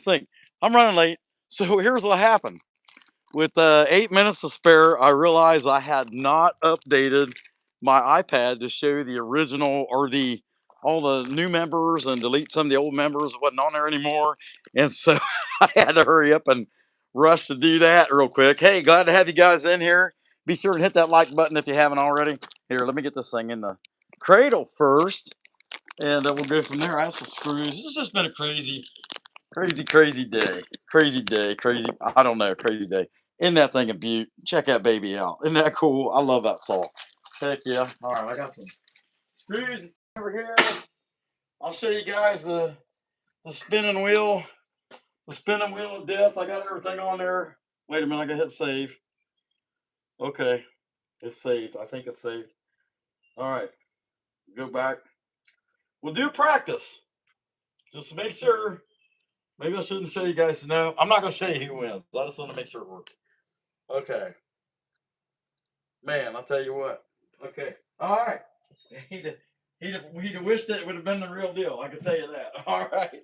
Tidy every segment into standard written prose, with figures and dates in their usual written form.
think. I'm running late. So here's what happened. With 8 minutes to spare, I realized I had not updated my iPad to show the original or the all the new members and delete some of the old members that wasn't on there anymore. And so I had to hurry up and rush to do that real quick. Hey, glad to have you guys in here. Be sure to hit that like button if you haven't already. Here, let me get this thing in the cradle first, and we'll go from there. That's the screws. It's just been a crazy day. Crazy day. Crazy. I don't know. Crazy day. Isn't that thing a beaut? Check that baby out. Isn't that cool? I love that saw. Heck yeah. All right, I got some screws over here. I'll show you guys the spinning wheel. The spinning wheel of death. I got everything on there. Wait a minute, I gotta hit save. Okay. It's saved. I think it's saved. All right. Go back. We'll do practice. Just to make sure. Maybe I shouldn't show you guys. No, I'm not gonna show you who wins. I just want to make sure it works. Okay. Man, I'll tell you what. Okay. All right. He'd have wished that it would have been the real deal. I can tell you that. All right.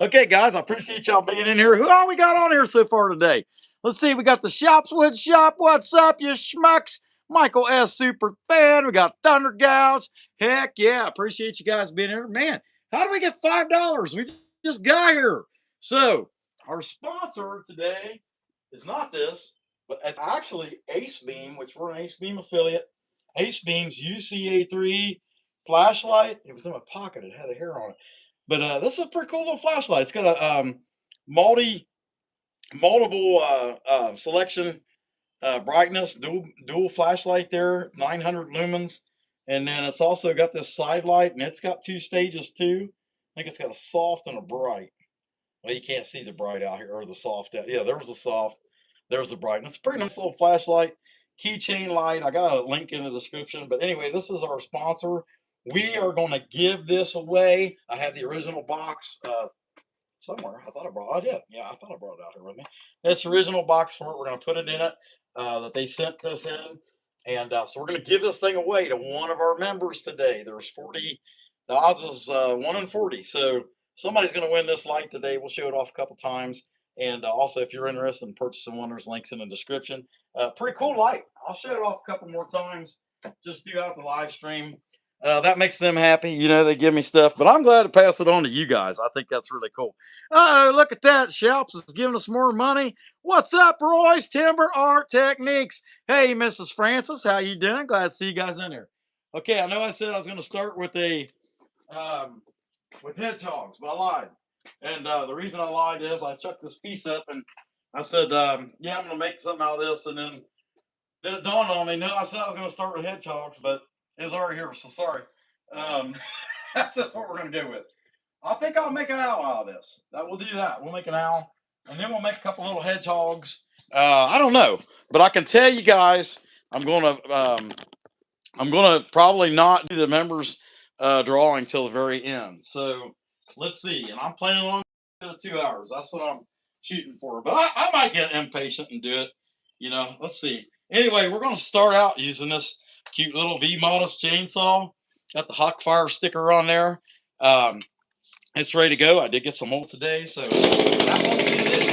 Okay, guys, I appreciate y'all being in here. Who all we got on here so far today? Let's see. We got the Shops Wood Shop. What's up, you schmucks? Michael S. Super Fan. We got Thunder Gals. Heck yeah. Appreciate you guys being here. Man, how do we get $5? We just got here. So, our sponsor today is not this, but it's actually ACEBEAM, which we're an ACEBEAM affiliate. ACEBEAM's UC3A flashlight. It was in my pocket. It had a hair on it. But this is a pretty cool little flashlight. It's got a multiple selection brightness, dual flashlight there, 900 lumens. And then it's also got this side light, and it's got 2 stages too. I think it's got a soft and a bright. Well, you can't see the bright out here, or the soft. Yeah, there was the soft. There's the bright. And it's a pretty nice little flashlight. Keychain light. I got a link in the description. But anyway, this is our sponsor. We are going to give this away. I have the original box somewhere. I thought I brought. I did. Yeah, I thought I brought it out here with me. That's the original box for it. We're going to put it in it that they sent this in. And so we're going to give this thing away to one of our members today. There's 40. The odds is 1 in 40. So somebody's going to win this light today. We'll show it off a couple times. And also, if you're interested in purchasing one, there's links in the description. Pretty cool light. I'll show it off a couple more times just throughout the live stream. That makes them happy. You know, they give me stuff, but I'm glad to pass it on to you guys. I think that's really cool. Oh, look at that. Shelps is giving us more money. What's up, Royce? Timber Art Techniques. Hey, Mrs. Francis, how you doing? Glad to see you guys in here. Okay, I know I said I was going to start with with hedgehogs, but I lied. And the reason I lied is I chucked this piece up and I said, yeah, I'm going to make something out of this. And then it dawned on me, no, I said I was going to start with hedgehogs, but it's already here, so sorry. That's just what we're going to go with. I think I'll make an owl out of this. We'll do that. We'll make an owl, and then we'll make a couple little hedgehogs. I don't know, but I can tell you guys, I'm gonna probably not do the members drawing till the very end. So let's see. And I'm planning on 2 hours. That's what I'm shooting for. But I might get impatient and do it. You know, let's see. Anyway, we're going to start out using this cute little V-Modest chainsaw. Got the hot fire sticker on there. It's ready to go. I did get some old today, so that won't be an issue.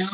You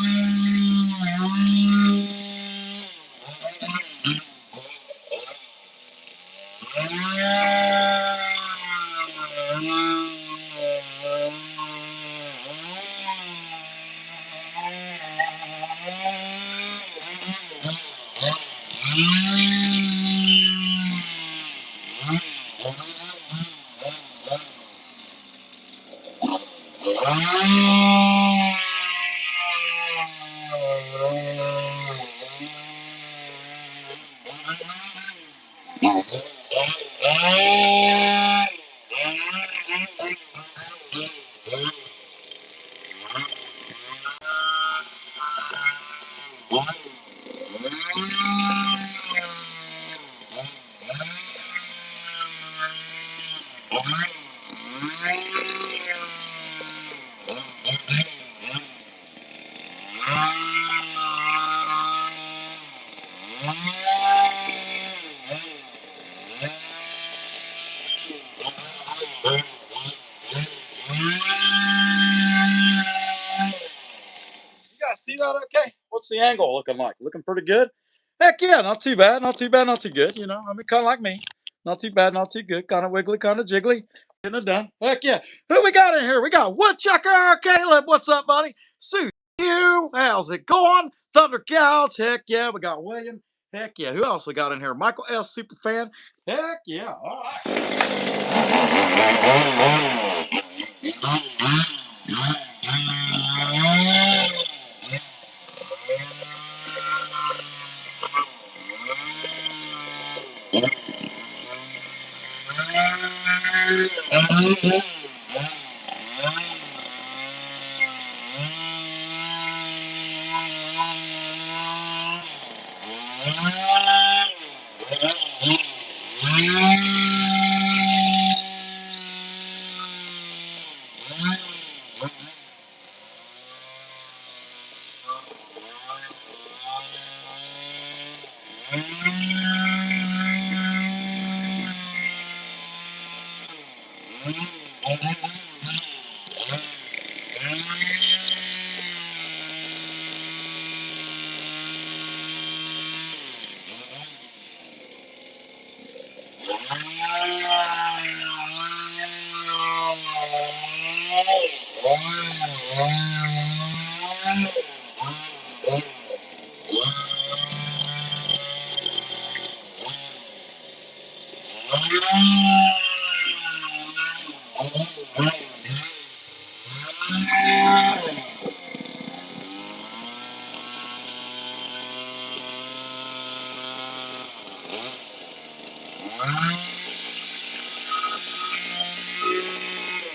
guys see that okay? What's the angle looking like? Looking pretty good? Heck yeah, not too bad, not too bad, not too good. You know, I mean, kind of like me. Not too bad, not too good. Kind of wiggly, kind of jiggly. Getting it done. Heck yeah. Who we got in here? We got Woodchucker. Caleb, what's up, buddy? Sue, you, how's it going? Thunder Cows. Heck yeah. We got William. Heck yeah. Who else we got in here? Michael S. Superfan. Heck yeah. All right.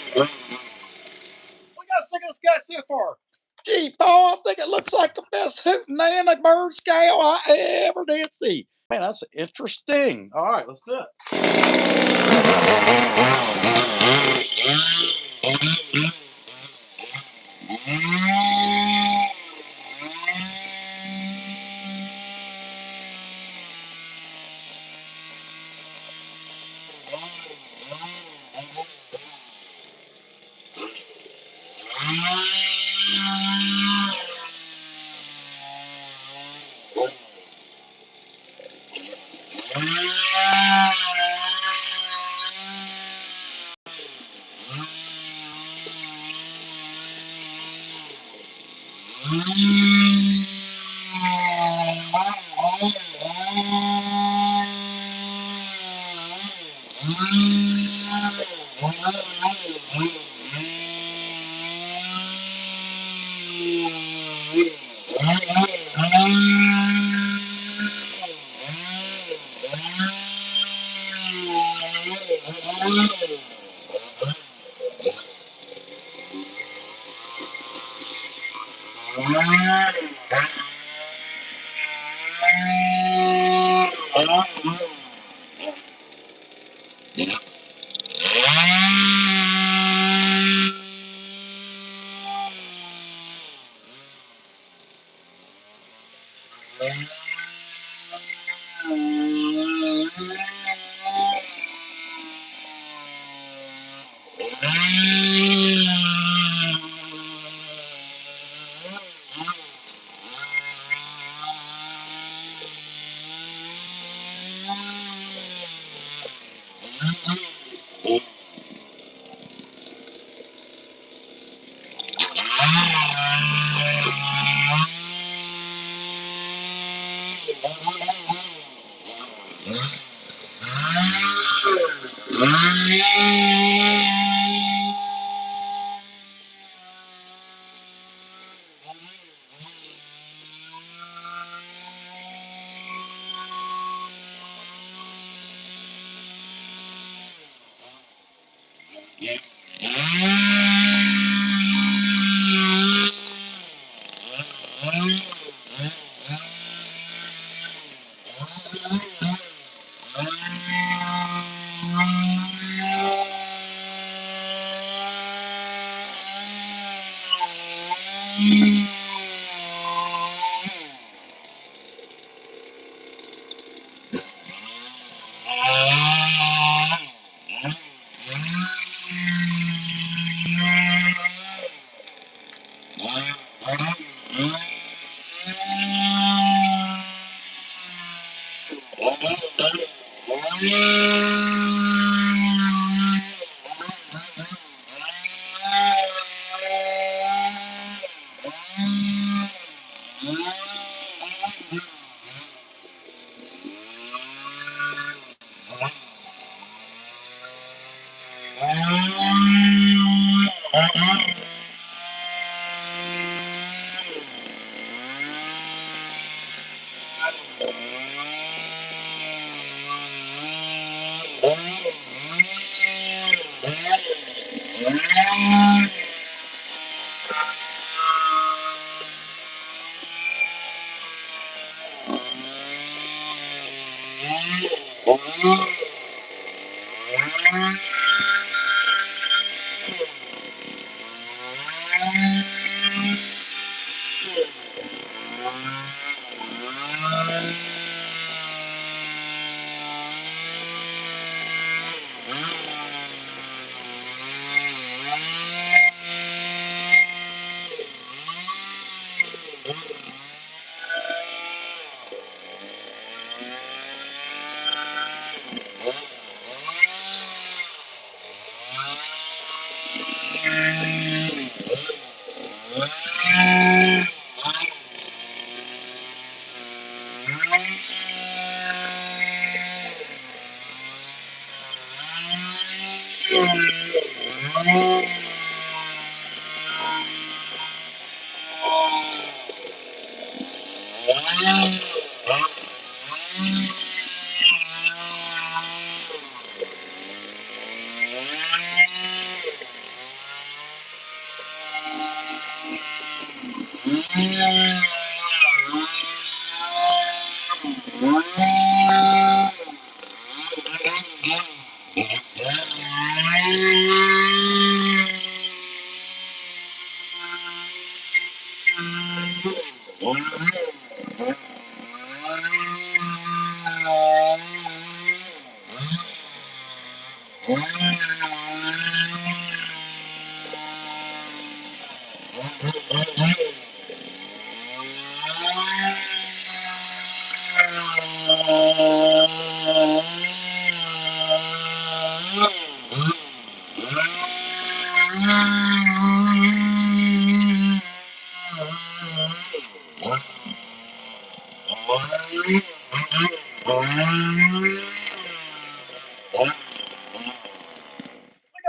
We got sick of this guy so far. Gee, Paul, I think it looks like the best hooting and a bird scale I ever did see. Man, that's interesting. All right, let's do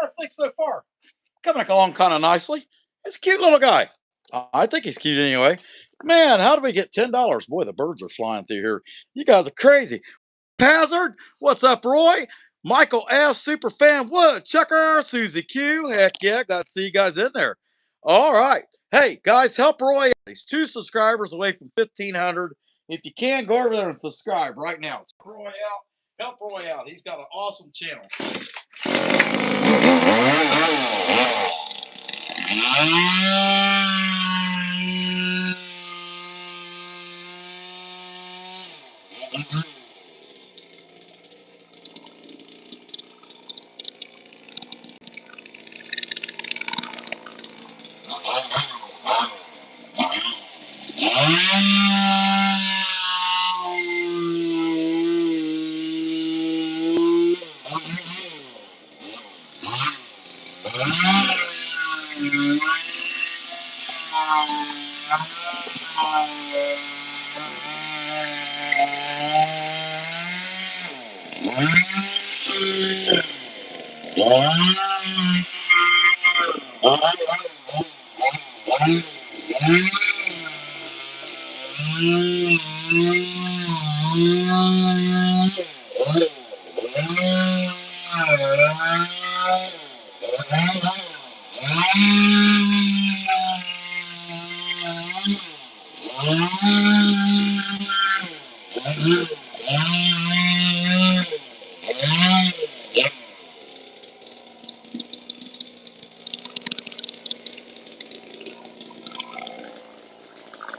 Guys think so far? Coming along kind of nicely. It's a cute little guy. I think he's cute anyway. Man, how do we get $10? Boy, the birds are flying through here. You guys are crazy. Hazard, what's up, Roy? Michael S, Superfan Woodchucker, Susie Q. Heck yeah, glad to see you guys in there. All right. Hey, guys, help Roy out. He's 2 subscribers away from 1,500. If you can, go over there and subscribe right now. Help Roy out. Help Roy out. He's got an awesome channel.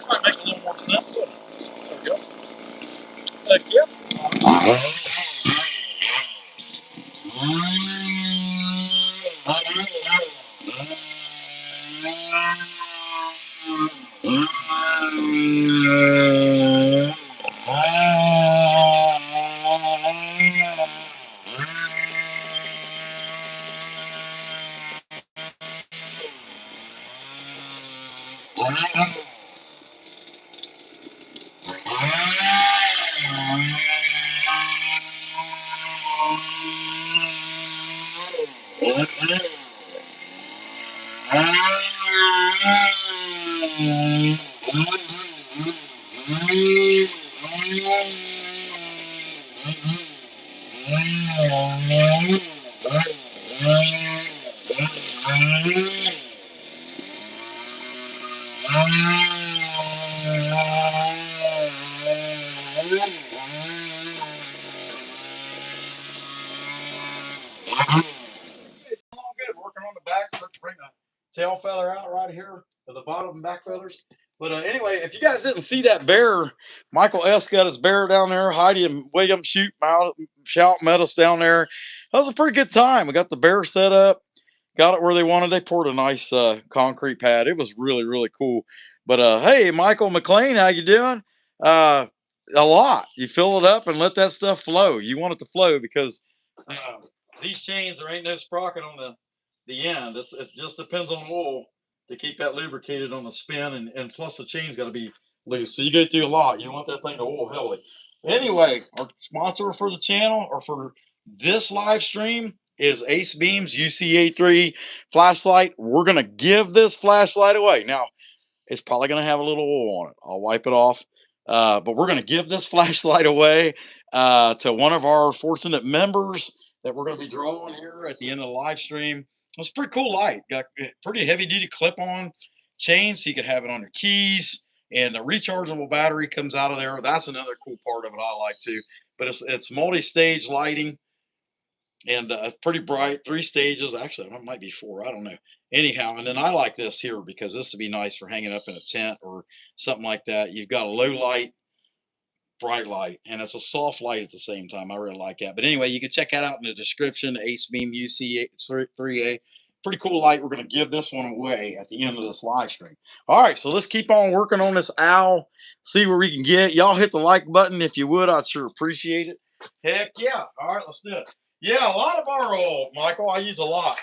Might make a little more sense, wouldn't it? There we go. Heck yeah. Good working on the back. Start to bring the tail feather out right here at the bottom and back feathers. But anyway, if you guys didn't see that bear, Michael S. got his bear down there. Heidi and William shout met us down there. That was a pretty good time. We got the bear set up, got it where they wanted. They poured a nice concrete pad. It was really, really cool. But hey, Michael McLean, how you doing? Uh, a lot. You fill it up and let that stuff flow. You want it to flow because uh, these chains, there ain't no sprocket on the end. It just depends on oil to keep that lubricated on the spin, and plus the chain's got to be loose. So you go through a lot. You want that thing to oil heavily. Anyway, our sponsor for the channel or for this live stream is ACEBEAM's UC3A flashlight. We're gonna give this flashlight away. Now, it's probably gonna have a little oil on it. I'll wipe it off. But we're gonna give this flashlight away to one of our fortunate members that we're gonna be drawing here at the end of the live stream. It's a pretty cool light. Got pretty heavy duty clip on chain, so you could have it on your keys. And a rechargeable battery comes out of there. That's another cool part of it I like too. But it's multi-stage lighting and pretty bright, 3 stages. Actually, it might be 4. I don't know. Anyhow, and then I like this here because this would be nice for hanging up in a tent or something like that. You've got a low light, bright light, and it's a soft light at the same time. I really like that. But anyway, you can check that out in the description. ACEBEAM UC3A. Pretty cool light. We're going to give this one away at the end of this live stream. All right, so let's keep on working on this owl. See where we can get. Y'all hit the like button if you would. I'd sure appreciate it. Heck yeah. All right, let's do it. Yeah, a lot of our oil, Michael. I use a lot.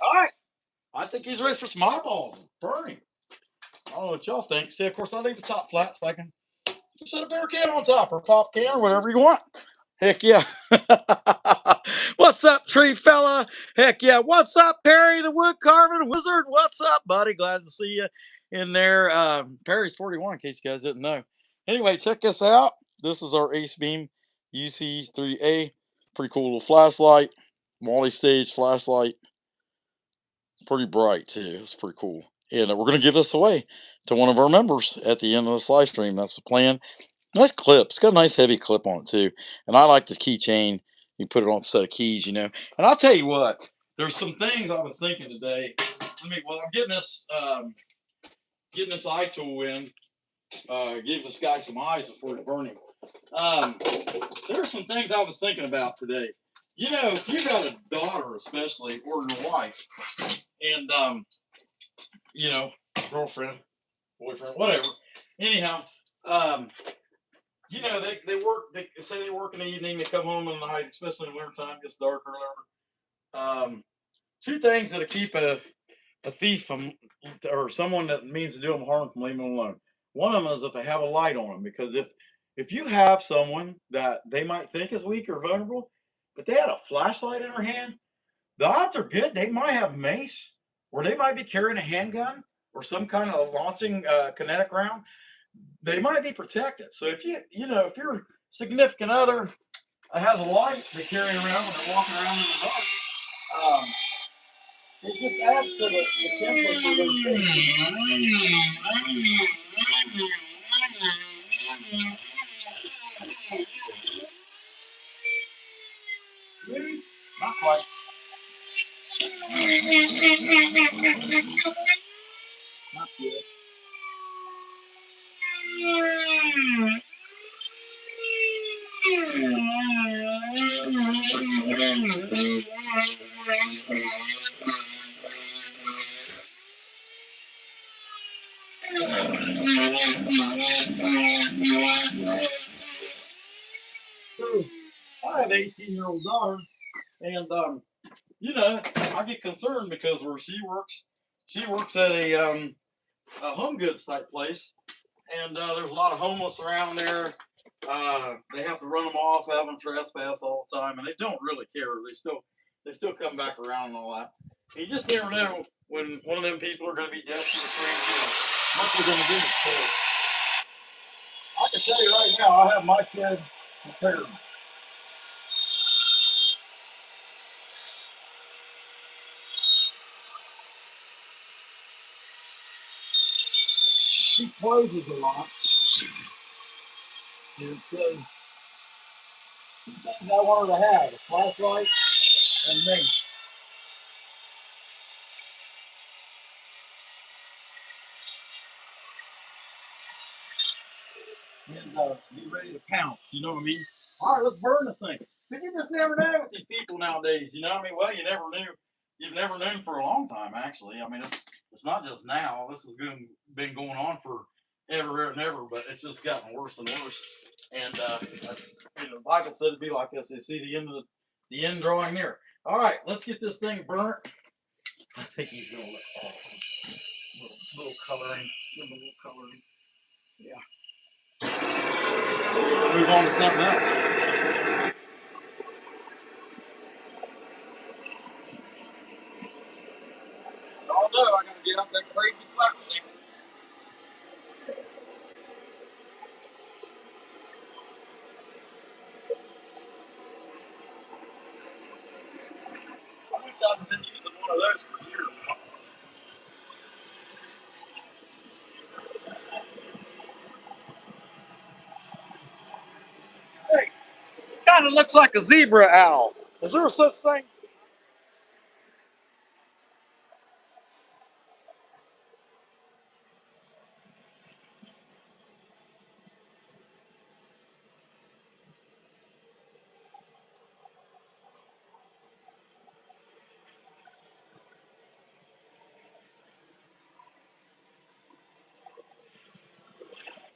All right, I think he's ready for some eyeballs. Burning. I don't know what y'all think. See, of course, I leave the top flat so I can just set a beer can on top or pop can or whatever you want. Heck yeah. What's up, tree fella? Heck yeah. What's up, Perry, the wood carving wizard? What's up, buddy? Glad to see you in there. Perry's 41, in case you guys didn't know. Anyway, check this out. This is our ACEBEAM UC3A. Pretty cool little flashlight. Multi-stage flashlight. Pretty bright, too. It's pretty cool. And we're going to give this away to one of our members at the end of this live stream. That's the plan. Nice clip. It's got a nice heavy clip on it too. And I like the keychain. You put it on a set of keys, you know. And I'll tell you what, there's some things I was thinking today. Well, I'm getting this eye tool in, giving this guy some eyes before it's burning. There's some things I was thinking about today. You know, if you got a daughter, especially, or your wife, and you know, girlfriend, boyfriend, whatever. Anyhow, you know, they work. They say they work in the evening. They come home in the night, especially in the wintertime. It gets darker or whatever. Two things that'll keep a thief from, or someone that means to do them harm, from leaving them alone. One of them is if they have a light on them, because if you have someone that they might think is weak or vulnerable, but they had a flashlight in their hand, the odds are good they might have mace, or they might be carrying a handgun or some kind of launching kinetic round. They might be protected. So if if your significant other has a light they carry around when they're walking around in the dark, um, it just adds to the template for their safety. Not quite. Not good. So I have an 18-year-old daughter, and I get concerned because where she works at a home goods type place, and there's a lot of homeless around there. They have to run them off, have them trespass all the time, and they don't really care. They still come back around and all that. You just never know when one of them people are going to be desperate for what they're going to do. So I can tell you right now, I have my kid prepared. She closes a lot. And says two things I want her to have: a flashlight and me. And be ready to pounce. You know what I mean? All right, let's burn this thing. Because you just never know with these people nowadays. You know what I mean? Well, you never knew. You've never known for a long time, actually. I mean, it's not just now. This has been going on for ever and ever, but it's just gotten worse and worse. And the Bible said it'd be like this. They see the end of the end drawing near. All right, let's get this thing burnt. I think he's gonna let little coloring, little coloring. Yeah. Move on to something else. Oh no, I gotta get out that crazy flap thing. I wish I'd been using one of those for years. Hey, kind of looks like a zebra owl. Is there a such thing?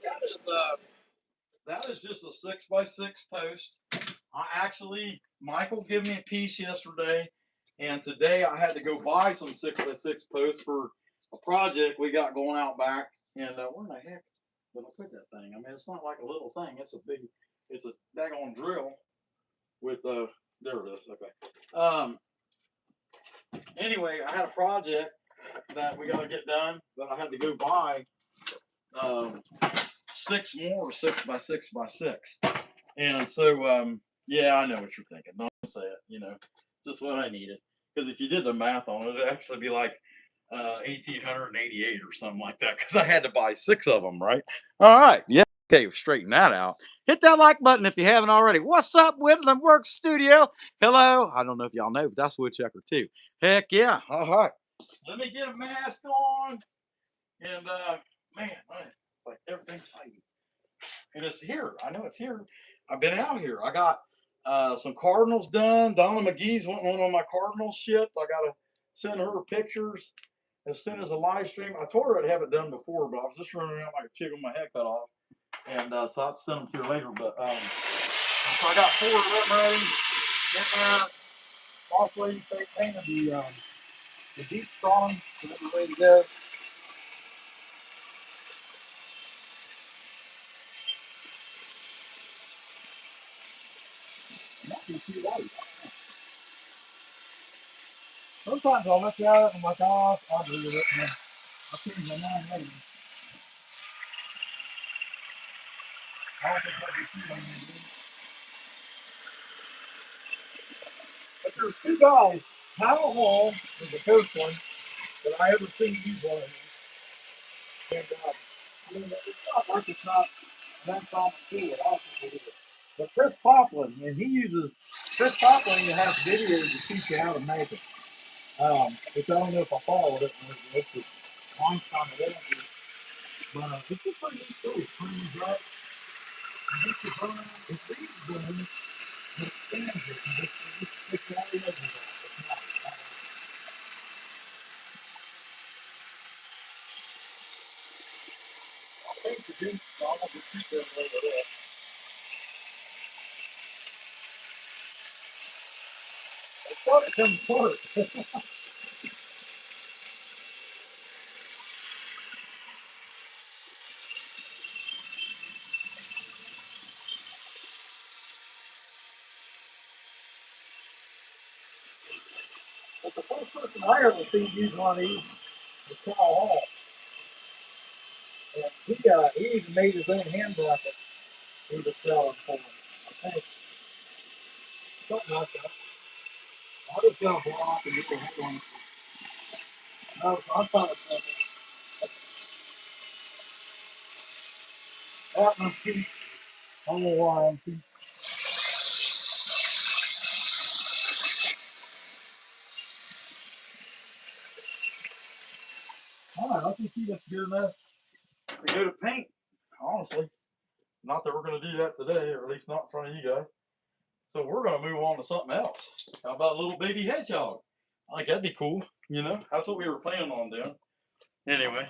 That is that is just a 6x6 post. Michael gave me a piece yesterday, and today I had to go buy some 6x6 posts for a project we got going out back. And where in the heck did I put that thing? I mean, it's not like a little thing. It's a daggone drill with there it is. Okay. Anyway, I had a project that we got to get done, but I had to go buy um, 6x6x6. And so, yeah, I know what you're thinking. Don't say it, just what I needed. Because if you did the math on it, it'd actually be like 1,888 or something like that. Because I had to buy 6 of them, right? All right. Yeah. Okay, straighten that out. Hit that like button if you haven't already. What's up, Woodland Works Studio? Hello. I don't know if y'all know, but that's Woodchucker too. Heck yeah. All right. Let me get a mask on. And, man, like everything's hiding. And it's here. I know it's here. I've been out here. I got some Cardinals done. Donna McGee's wanting one on my Cardinals shipped. I got to send her pictures as soon as a live stream. I told her I'd have it done before, but I was just running around like a chick with my head cut off. And so I'll send them to her later. But so I got 4 of them ready. Get there. Off-lady painted the deep strong. So that's the way to go. Sometimes I'll look at it and I'm like, oh, I'll do it. And I'll change my mind later. I don't think I'll be too long. But there's 2 guys. Hal Hall is the first one that I ever seen use one of these. And it's not like it's not an uncommon tool. It also do it. But Chris Poplin has videos to teach you how to make it. Which I don't know if I followed it. It's a long time ago. But it's a pretty neat tool. It's pretty bright. It's easy to burn. It expands it. And just takes all the edges off. I think the deep, so I'm going to keep them a little bit. I thought it comes apart. But the first person I ever seen use one of these was Cal Hall. And he even made his own hand bracket he was selling for him. I think something like that. I just got a block and get the head on it. I'm trying to think. That must be, I don't know why I'm thinking. Alright, I think that's good enough to go to paint, honestly. Not that we're going to do that today, or at least not in front of you guys. So we're going to move on to something else. How about a little baby hedgehog? I think that'd be cool. That's what we were planning on doing. Anyway,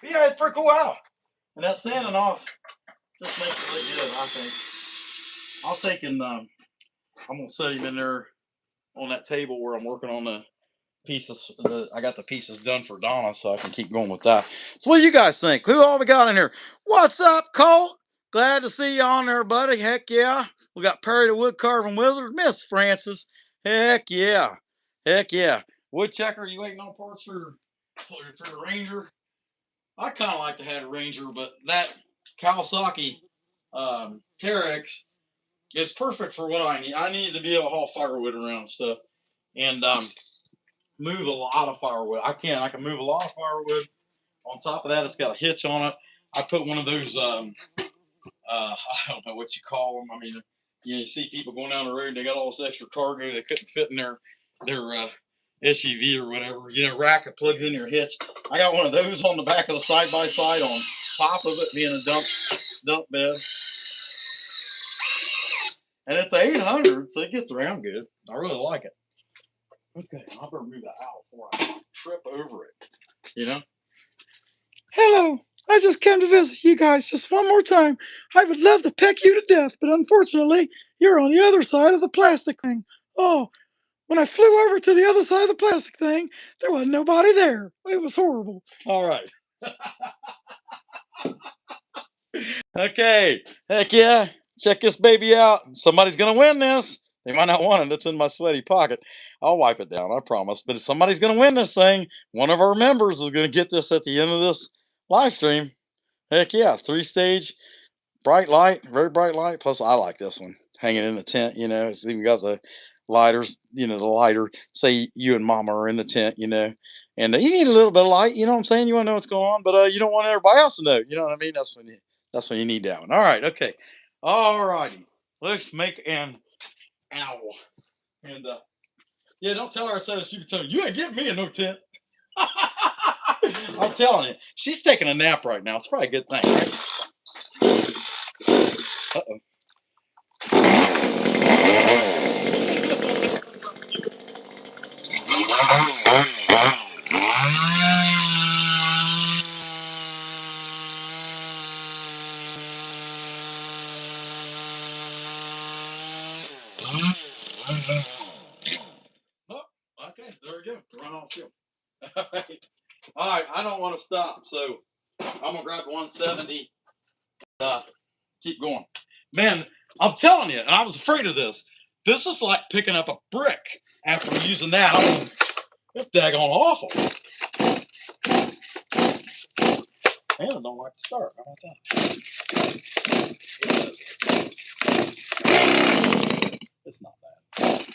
yeah, it's pretty cool out. And that sanding off just makes it look good, I think. I'll take and I'm gonna set him in there on that table where I'm working on the pieces. I got the pieces done for Donna, so I can keep going with that. So what do you guys think? Who all we got in here? What's up, Colt? Glad to see you on there, buddy. Heck yeah. We got Perry the Wood Carving Wizard, Miss Francis. Heck yeah. Heck yeah. Woodchecker, you waiting on parts for the Ranger? I kind of like to have a Ranger, but that Kawasaki Terex, it's perfect for what I need. I need to be able to haul firewood around and stuff. And move a lot of firewood. I can move a lot of firewood. On top of that, it's got a hitch on it. I put one of those I don't know what you call them. I mean, you see people going down the road, they got all this extra cargo they couldn't fit in their SUV or whatever, rack that plugs in your hitch. I got one of those on the back of the side by side, on top of it being a dump bed. And it's a 800, so it gets around good. I really like it. Okay, I better move that out before I trip over it. Hello, I just came to visit you guys just one more time. I would love to peck you to death, but unfortunately, you're on the other side of the plastic thing. Oh, when I flew over to the other side of the plastic thing, there wasn't nobody there. It was horrible. All right. Okay. Heck yeah. Check this baby out. Somebody's going to win this. They might not want it. It's in my sweaty pocket. I'll wipe it down, I promise. But if somebody's going to win this thing, one of our members is going to get this at the end of this live stream. Heck yeah. 3-stage, bright light, very bright light. Plus, I like this one. Hanging in the tent, It's even got the lighters, the lighter. Say you and mama are in the tent, And you need a little bit of light, you know what I'm saying? You want to know what's going on, but you don't want everybody else to know. You know what I mean? That's when you need that one. All right, okay. All righty. Let's make an owl. And yeah, don't tell her I said a stupid tongue. You ain't getting me in no tent. I'm telling you, she's taking a nap right now. It's probably a good thing, right? Uh-oh. Oh, okay, there we go. Run off field. All right. All right, I don't want to stop, so I'm gonna grab 170. Keep going, man. I'm telling you, and I was afraid of this. This is like picking up a brick after using that. I mean, it's daggone awful. Man, I don't like to start. How about that? It's not bad.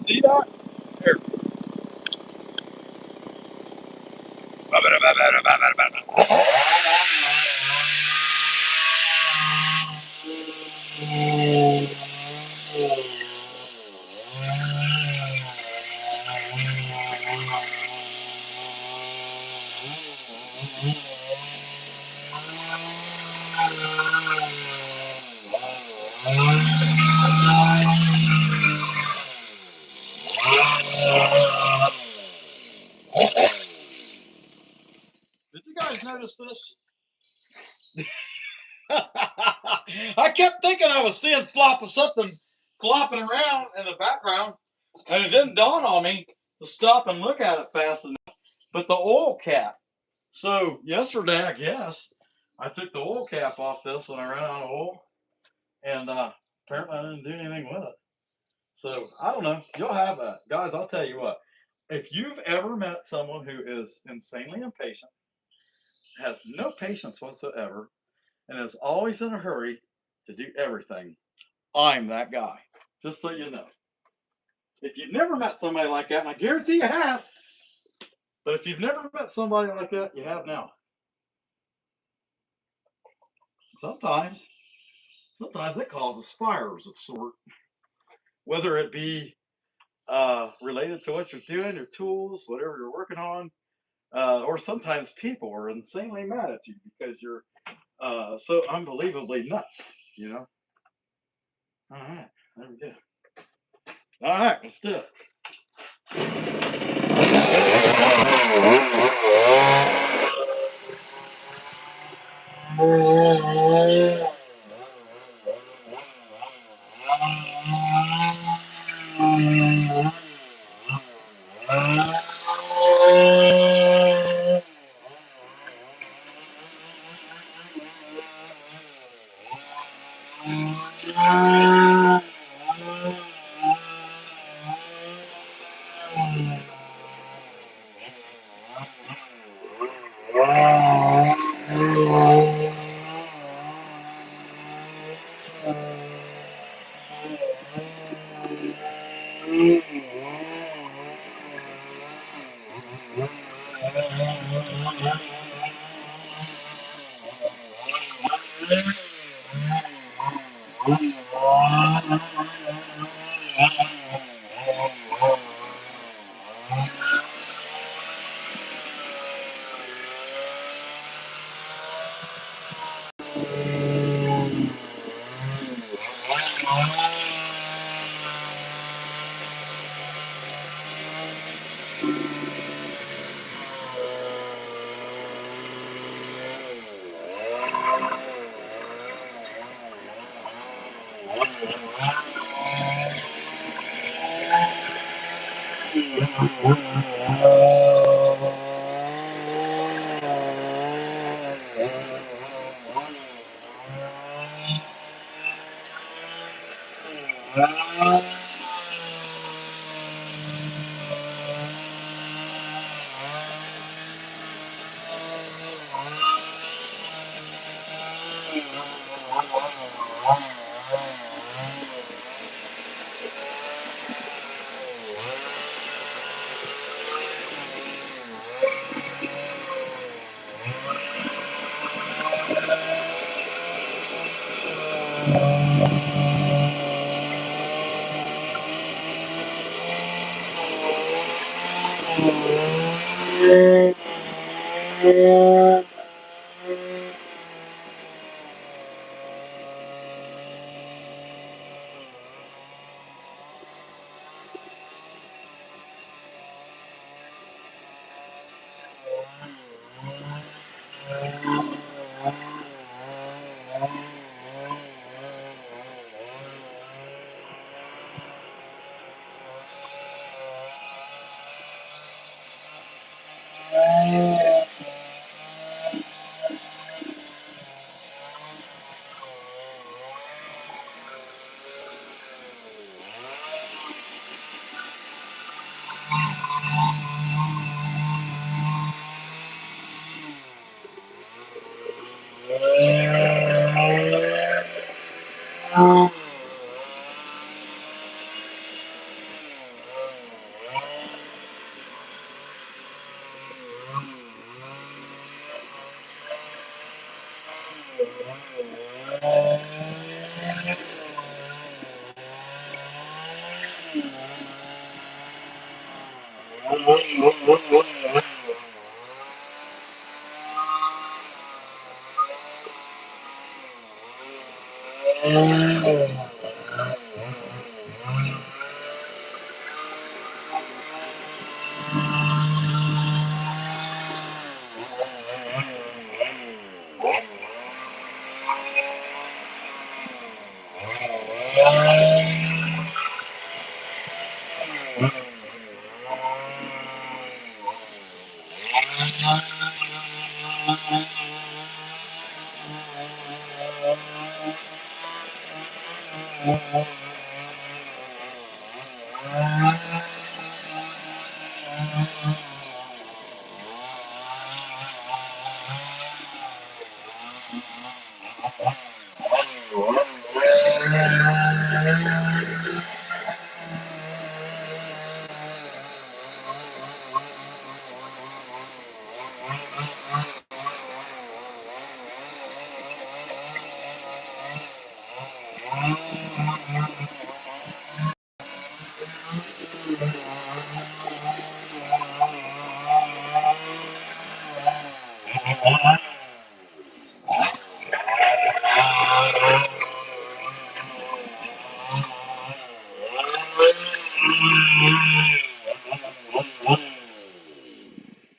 See that? There. Did you guys notice this? I kept thinking I was seeing something flopping around in the background, and it didn't dawn on me to stop and look at it fast enough. But the oil cap. So yesterday, I guess, I took the oil cap off this when I ran out of oil, and apparently I didn't do anything with it. So I don't know. You'll have that. Guys, I'll tell you what. If you've ever met someone who is insanely impatient, has no patience whatsoever, and is always in a hurry to do everything, I'm that guy. Just so you know. If you've never met somebody like that, and I guarantee you have, but if you've never met somebody like that, you have now. Sometimes that causes fires of sort, whether it be related to what you're doing, your tools, whatever you're working on, or sometimes people are insanely mad at you because you're so unbelievably nuts, you know? All right, there we go. All right, let's do it.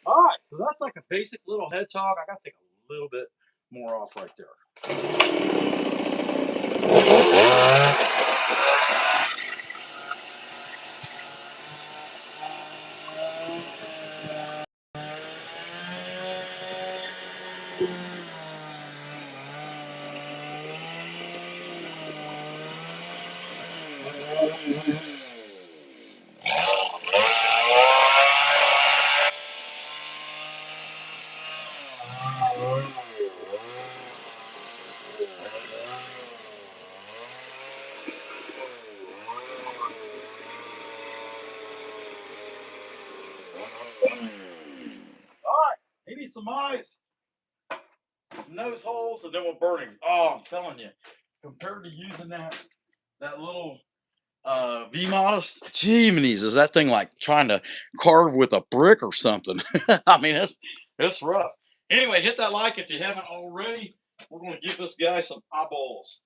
All right, so that's like a basic little hedgehog. I got to take a little bit more off right there. All right, maybe some eyes, some nose holes, and then we'll burn him. Oh, I'm telling you, compared to using that little V-Modest, Jiminies, is that thing like trying to carve with a brick or something? I mean, it's rough. Anyway, hit that like if you haven't already. We're going to give this guy some eyeballs.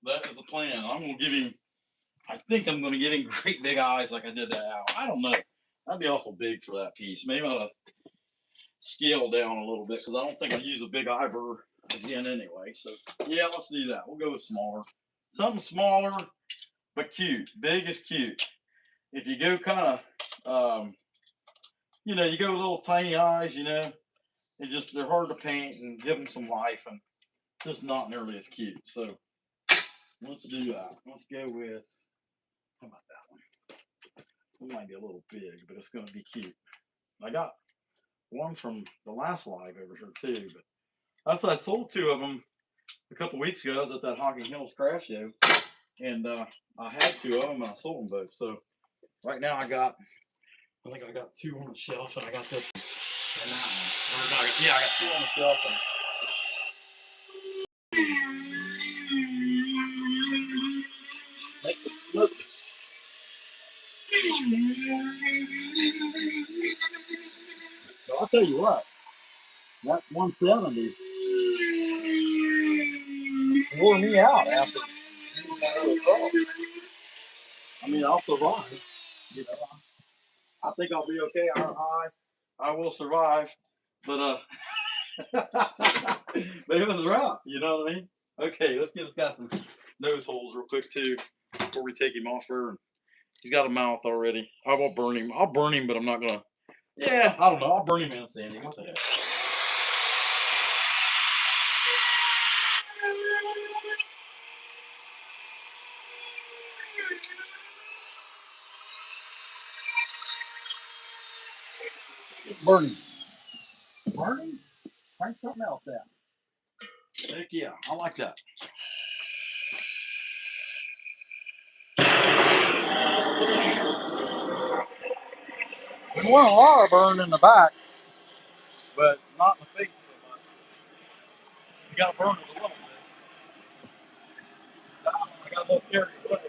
That is the plan. I'm going to give him. I think I'm going to give him great big eyes like I did that owl. I don't know. That'd be awful big for that piece. Maybe I'll scale down a little bit because I don't think I'll use a big eye burr again anyway. So yeah, let's do that. We'll go with smaller. Something smaller but cute. Big is cute. If you go kind of, you go little tiny eyes, they're hard to paint and give them some life and just not nearly as cute. So let's do that. Let's go with, how about that one? It might be a little big, but it's going to be cute. I got one from the last live over here too, but I sold two of them a couple weeks ago. I was at that Hocking Hills craft show, and I had two of them and I sold them both. So right now I think I got two on the shelf, and I got this and that one. Yeah, I got two on the shelf. And so I'll tell you what, that 170 wore me out after. I mean, I'll survive. You know, I think I'll be okay. I will survive. But but it was rough. You know what I mean? Okay, let's give this guy some nose holes real quick too before we take him off there. He's got a mouth already. I won't burn him. I'll burn him, but I'm not gonna. Yeah, I don't know. I'll burn him and sand him. What the heck? Burn him. Burn him? Crank something else out. Heck yeah, I like that. We want a lot of burn in the back, but not in the face so much. You gotta burn it a little bit. I got a little carried away.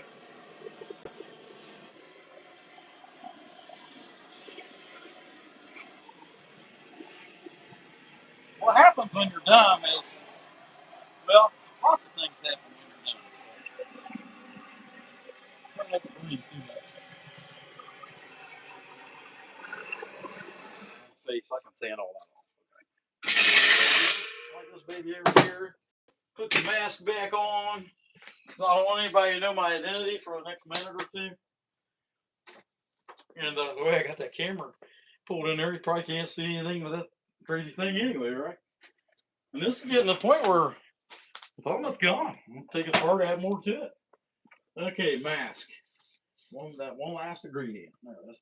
What happens when you're dumb is, well, lots of things happen when you're dumb. I don't have to breathe too much. Face, I can sand all that off. Okay. Slide this baby over here. Put the mask back on. So I don't want anybody to know my identity for the next minute or two. And the way I got that camera pulled in there, you probably can't see anything with that crazy thing anyway, right? And this is getting to the point where it's almost gone. I'm gonna take it apart, add more to it. Okay, mask. That one last ingredient. There it is.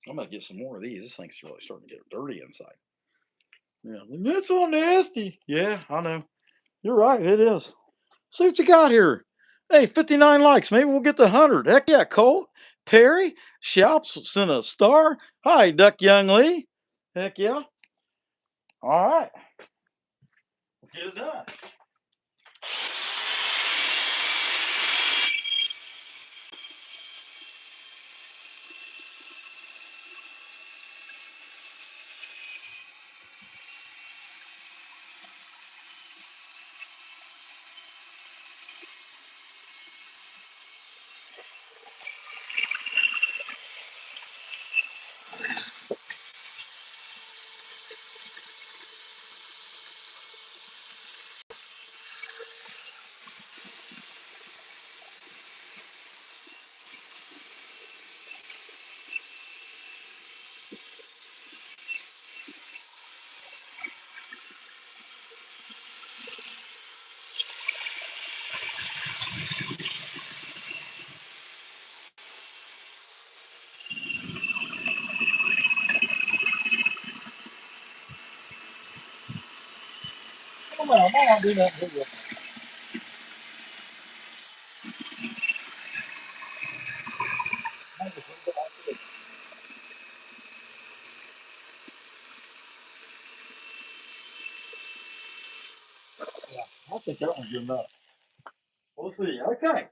I'm gonna get some more of these. This thing's really starting to get dirty inside. Yeah, that's all nasty. Yeah, I know. You're right, it is. See what you got here. Hey, 59 likes. Maybe we'll get to 100. Heck yeah, Colt. Perry. Shalps sent a star. Hi, Duck Young Lee. Heck yeah. All right. Let's get it done. Come on, I'm not doing that video. Yeah, I think that one's good enough. We'll see. Okay.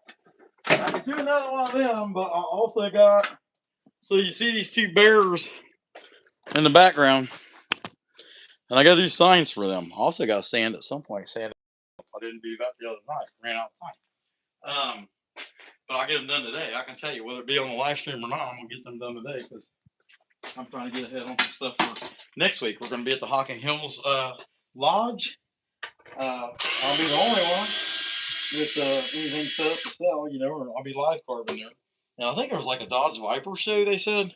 I can do another one of them, but I also got, so you see these two bears in the background, and I got to do signs for them. I also got to sand at some point. Sand. I didn't do that the other night. Ran out of time. But I'll get them done today. I can tell you, whether it be on the live stream or not, I'm gonna get them done today because I'm trying to get ahead on some stuff for next week. We're gonna be at the Hocking Hills Lodge. I'll be the only one with anything set up to sell, you know, or I'll be live carving there. Now I think there was like a Dodge Viper show. They said,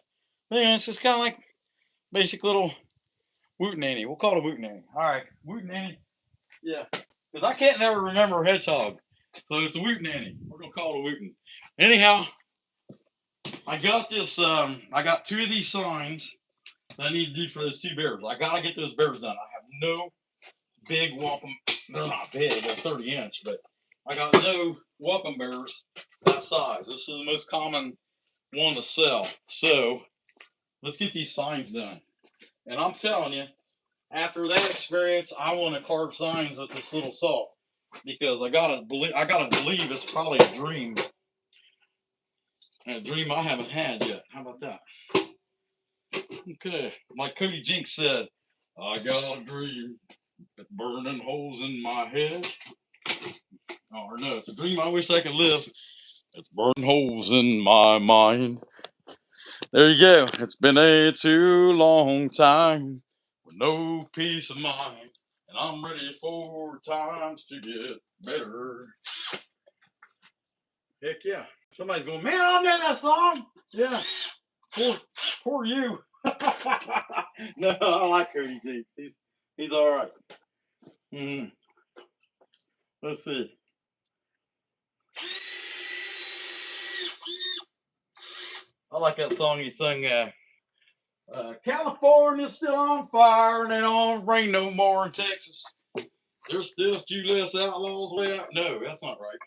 man, it's just kind of like basic little Woot Nanny. We'll call it a Woot Nanny. All right, Woot Nanny. Yeah, because I can't never remember Hedgehog, so it's a Woot Nanny. We're gonna call it a Wootin'. Anyhow, I got this. I got two of these signs that I need to do for those two bears. I gotta get those bears done. I have no big wampum. They're not big. They're 30-inch, but I got no wampum bears that size. This is the most common one to sell. So let's get these signs done. And I'm telling you, after that experience, I want to carve signs with this little saw because I gotta believe it's probably a dream. And a dream I haven't had yet. How about that? Okay. Like Cody Jinks said, I got a dream. It's burning holes in my head. Oh, or no, it's a dream I wish I could live. It's burning holes in my mind. There you go. It's been a too long time with no peace of mind. And I'm ready for times to get better. Heck yeah. Somebody's going, man, I know that song. Yeah. Poor you. No, I like Cody Jinks. He's all right. Let's see. I like that song he sung. California's still on fire and it don't rain no more in Texas. There's still a few less outlaws way out. No, that's not right.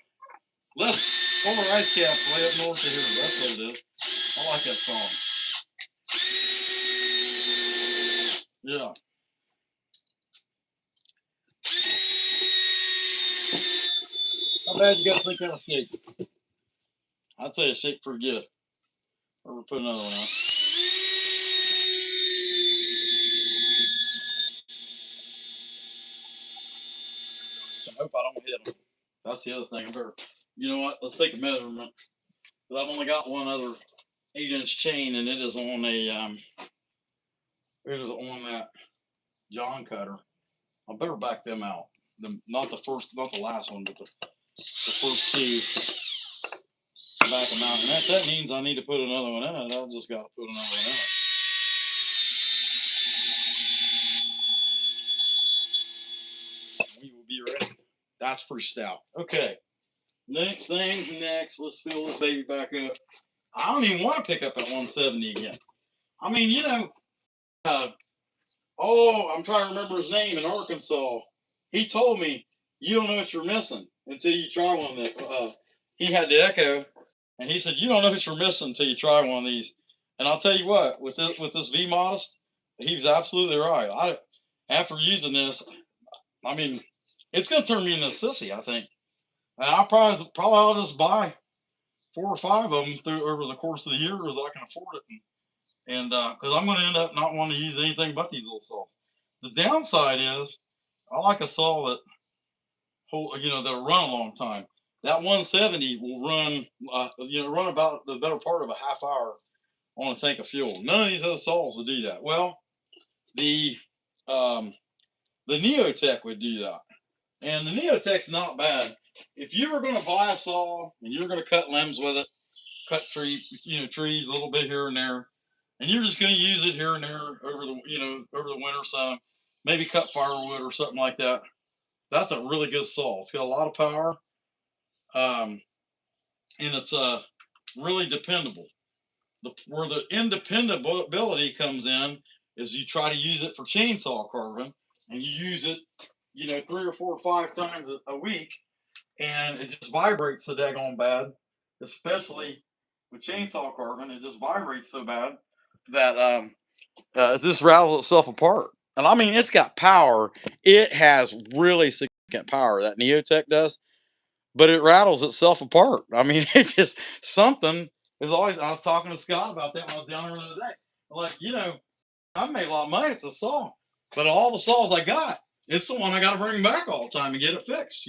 Less former ice caps way up north of here. That's what it is. I like that song. Yeah. How bad you got to think that'll shake? I'd say it shake pretty good. Or we'll put another one out. hope I don't hit them. That's the other thing. I better, you know what? Let's take a measurement. But I've only got one other 8-inch chain, and it is on a it is on that John cutter. I better back them out. Not the first, not the last one, but the first two. Back them out, and that means I need to put another one in it. I've just got to put another one in it. We will be ready. That's pretty stout. Okay. Next thing, let's fill this baby back up. I don't even want to pick up at 170 again. I mean, you know, I'm trying to remember his name in Arkansas. He told me you don't know what you're missing until you try one that he had the Echo, and he said you don't know what you're missing until you try one of these. And I'll tell you what, with this V-Modest, he was absolutely right. After using this, I mean, it's gonna turn me into a sissy, I think. And I'll just buy 4 or 5 of them over the course of the year as I can afford it, and because I'm going to end up not wanting to use anything but these little saws. The downside is I like a saw that that'll run a long time. That 170 will run run about the better part of a half hour on a tank of fuel. None of these other saws will do that. Well, the Neotech would do that, and the Neotech's not bad. If you were going to buy a saw and you're going to cut limbs with it, cut tree a little bit here and there, and you're just going to use it here and there over the winter some, maybe cut firewood or something like that. That's a really good saw. It's got a lot of power, and it's really dependable. Where the independability comes in is you try to use it for chainsaw carving, and you use it 3 or 4 or 5 times a week, and it just vibrates so daggone bad, especially with chainsaw carving. It just vibrates so bad that it just rattles itself apart. And I mean, it's got power. It has really significant power, that Neotech does, but it rattles itself apart. I mean, it's just something. There's always. I was talking to Scott about that when I was down there the other day. Like, I made a lot of money. It's a saw, but all the saws I got, it's the one I got to bring back all the time and get it fixed.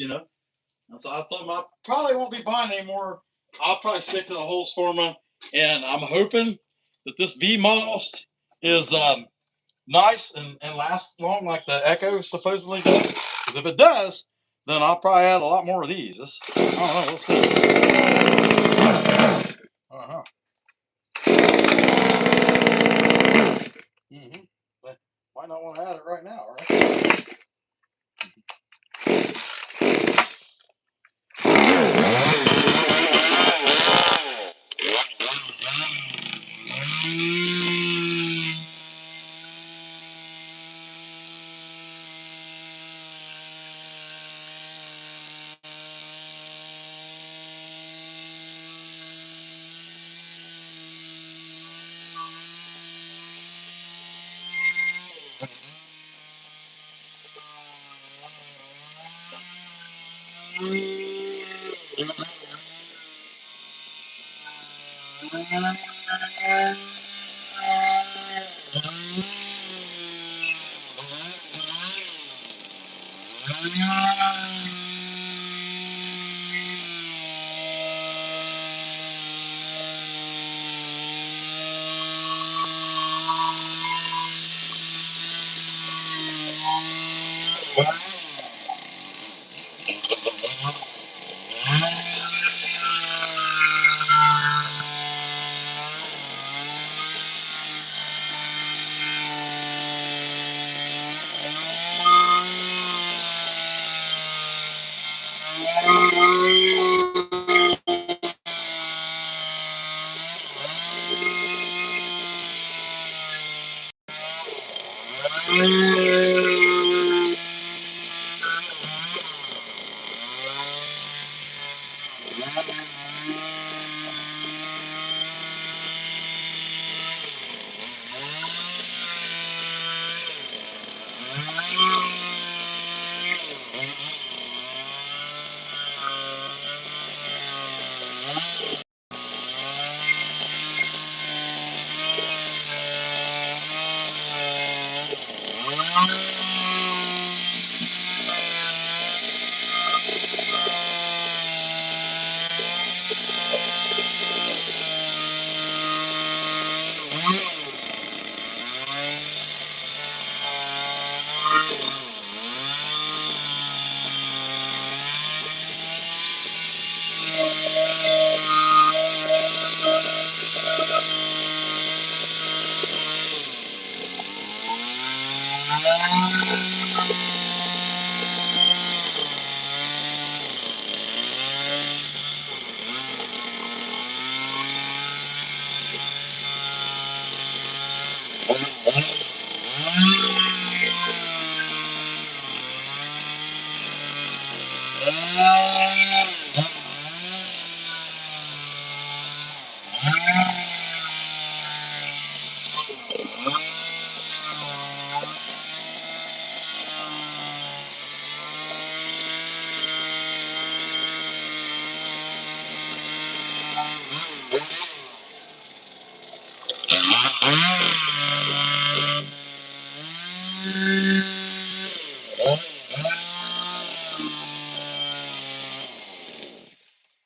And so I told him I probably won't be buying anymore. I'll probably stick to the whole Storma, and I'm hoping that this V-Modest is nice and lasts long like the Echo supposedly does. Because if it does, then I'll probably add a lot more of these. I don't know. We'll see. Uh-huh. Mm-hmm. But might not want to add it right now, right?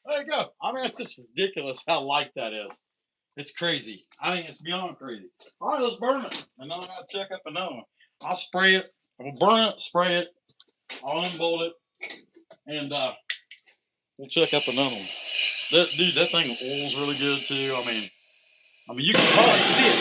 There you go. I mean, it's just ridiculous how light that is. It's crazy. I think it's beyond crazy. All right, let's burn it. And then I got to check up another one. I'll spray it. We'll burn it, spray it. I'll unbolt it. And we'll check up another one. Dude, that thing oils really good too. I mean, you can probably see it.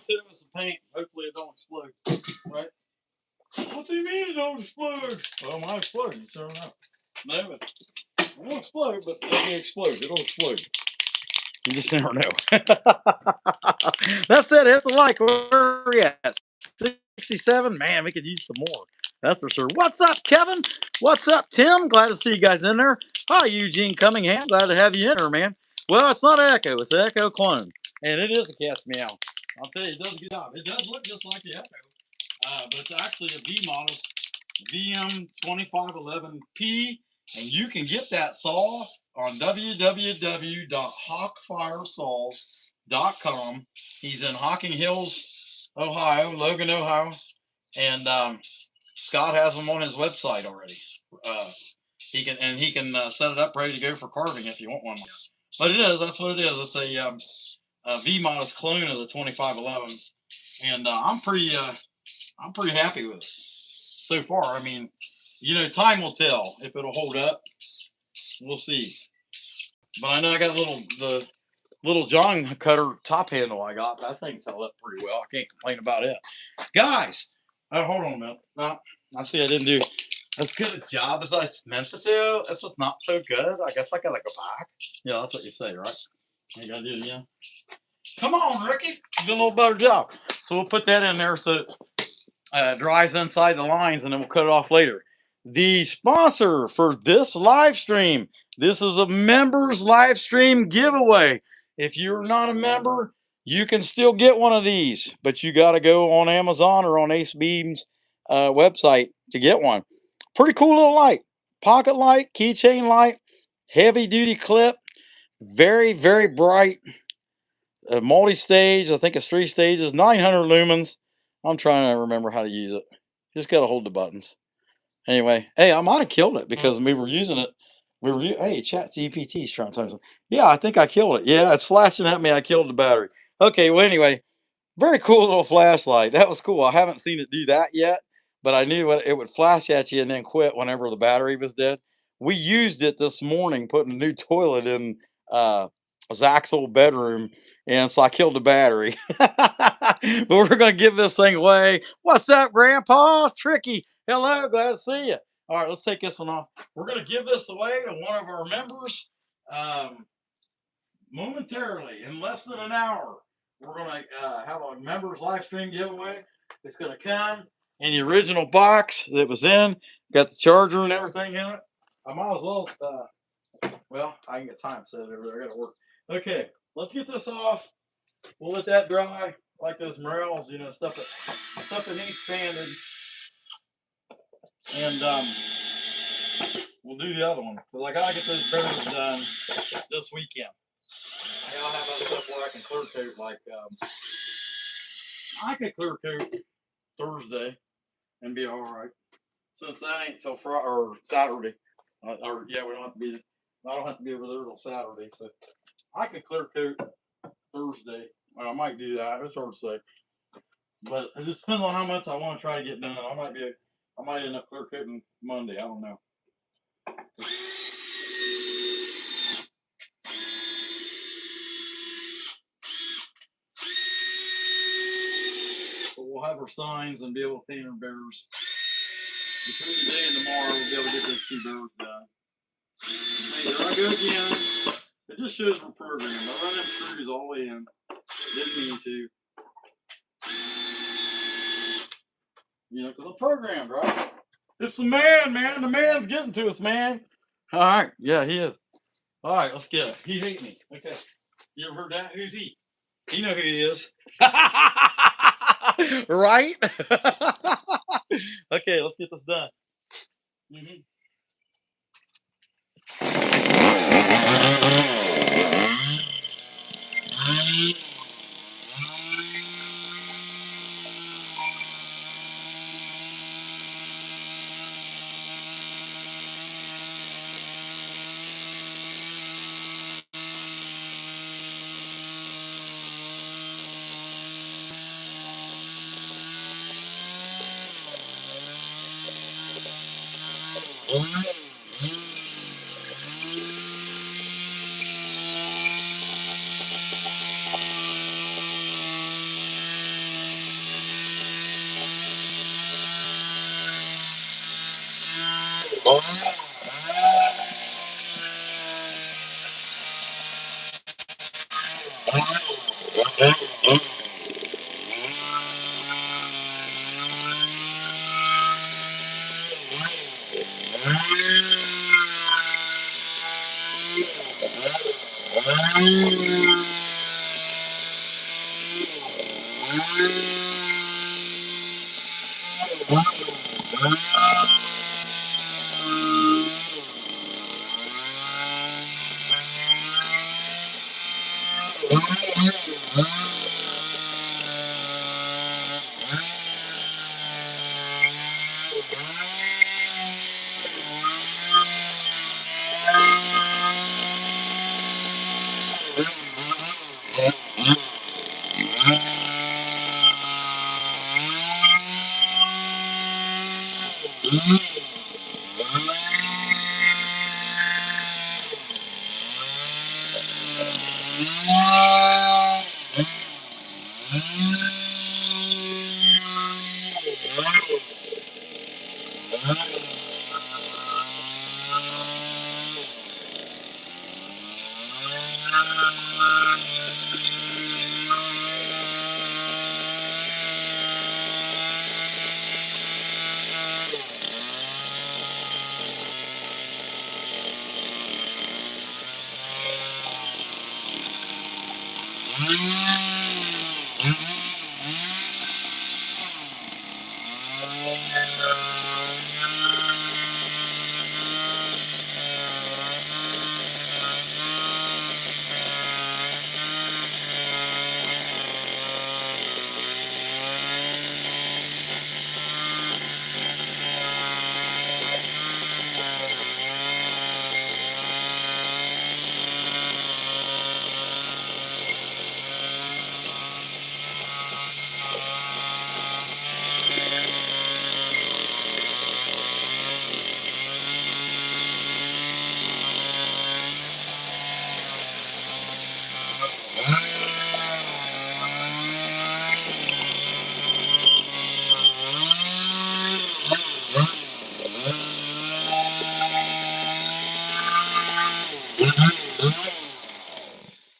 Hit it with some paint. Hopefully it don't explode. Right? What do you mean it don't explode? Well, it might explode. You don't know. No, but it won't explode, but it may explode. It'll explode. You just never know. That's it. Hit the like. Where are we at? 67? Man, we could use some more. That's for sure. What's up, Kevin? What's up, Tim? Glad to see you guys in there. Hi, Eugene Cunningham. Glad to have you in there, man. Well, it's not Echo. It's an Echo clone. And it is a cat's meow. I'll tell you, it does a good job. It does look just like the Echo. But it's actually a V-Modest VM2511P. And you can get that saw on www.hawkfiresaws.com. He's in Hocking Hills, Ohio, Logan, Ohio. And Scott has them on his website already. He can set it up ready to go for carving if you want one. But that's what it is. It's a V-Modest clone of the 2511. And I'm pretty happy with it so far. I mean, time will tell if it'll hold up. We'll see. But I know I got the little John Cutter top handle I got. That thing's held up pretty well. I can't complain about it. Guys, hold on a minute. No, I see I didn't do as good a job as I meant to do. It's just not so good. I guess I gotta go back. Yeah, that's what you say, right? You gotta do it again. Come on, Ricky. You did a little better job. So we'll put that in there so it dries inside the lines, and then we'll cut it off later. The sponsor for this live stream, this is a members live stream giveaway. If you're not a member, you can still get one of these, but you got to go on Amazon or on ACEBEAM's website to get one. Pretty cool little light. Pocket light, keychain light, heavy duty clip, very, very bright. Multi-stage, I think it's 3 stages, 900 lumens. I'm trying to remember how to use it. Just got to hold the buttons. Anyway, hey, I might have killed it because we were using it. Hey, Chat GPT's trying to tell me something. Yeah, I think I killed it. Yeah, it's flashing at me. I killed the battery. Okay, well, anyway, very cool little flashlight. That was cool. I haven't seen it do that yet, but I knew it would flash at you and then quit whenever the battery was dead. We used it this morning putting a new toilet in Zach's old bedroom, and so I killed the battery. But we're going to give this thing away. What's up, Grandpa? Tricky. Hello, glad to see you. All right, let's take this one off. We're going to give this away to one of our members momentarily, in less than an hour. We're going to have a members live stream giveaway. It's going to come in the original box that was in. Got the charger and everything in it. I might as well, I can get time set over there. I got to work. Okay, let's get this off. We'll let that dry like those morels, stuff that needs sanded. And we'll do the other one. Cause I gotta get those bears done this weekend. Yeah, I'll have other stuff where I can clear coat. Like I could clear coat Thursday and be all right. Since that ain't till Friday or Saturday, or yeah, we don't have to be. I don't have to be over there till Saturday, so I could clear coat Thursday. Well, I might do that. It's hard to say, but it just depends on how much I want to try to get done. I might end up clear coating Monday. I don't know. But we'll have our signs and be able to paint our bears. Between today and tomorrow, we'll be able to get those 2 bears done. Hey, there I go again. It just shows we're programmed. I run them screws all the way in. Didn't mean to. You know, because I'm programmed, right? It's the man, man. The man's getting to us, man. All right. Yeah, he is. All right, let's get it. He hate me. Okay. You ever heard that? Who's he? You know who he is. Right? Okay, let's get this done. Mm-hmm.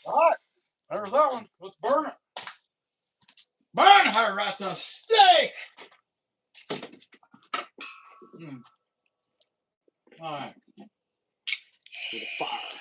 All right, there's that one. Let's burn it. Burn her at the stake. All right. To the fire.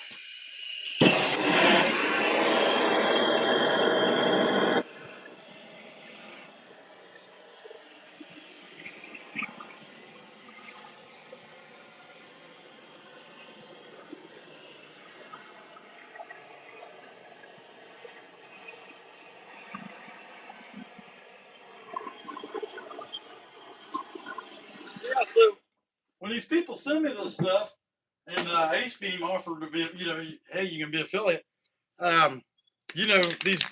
So when these people send me this stuff, and ACEBEAM offered to be, hey, you can be affiliate. Um, these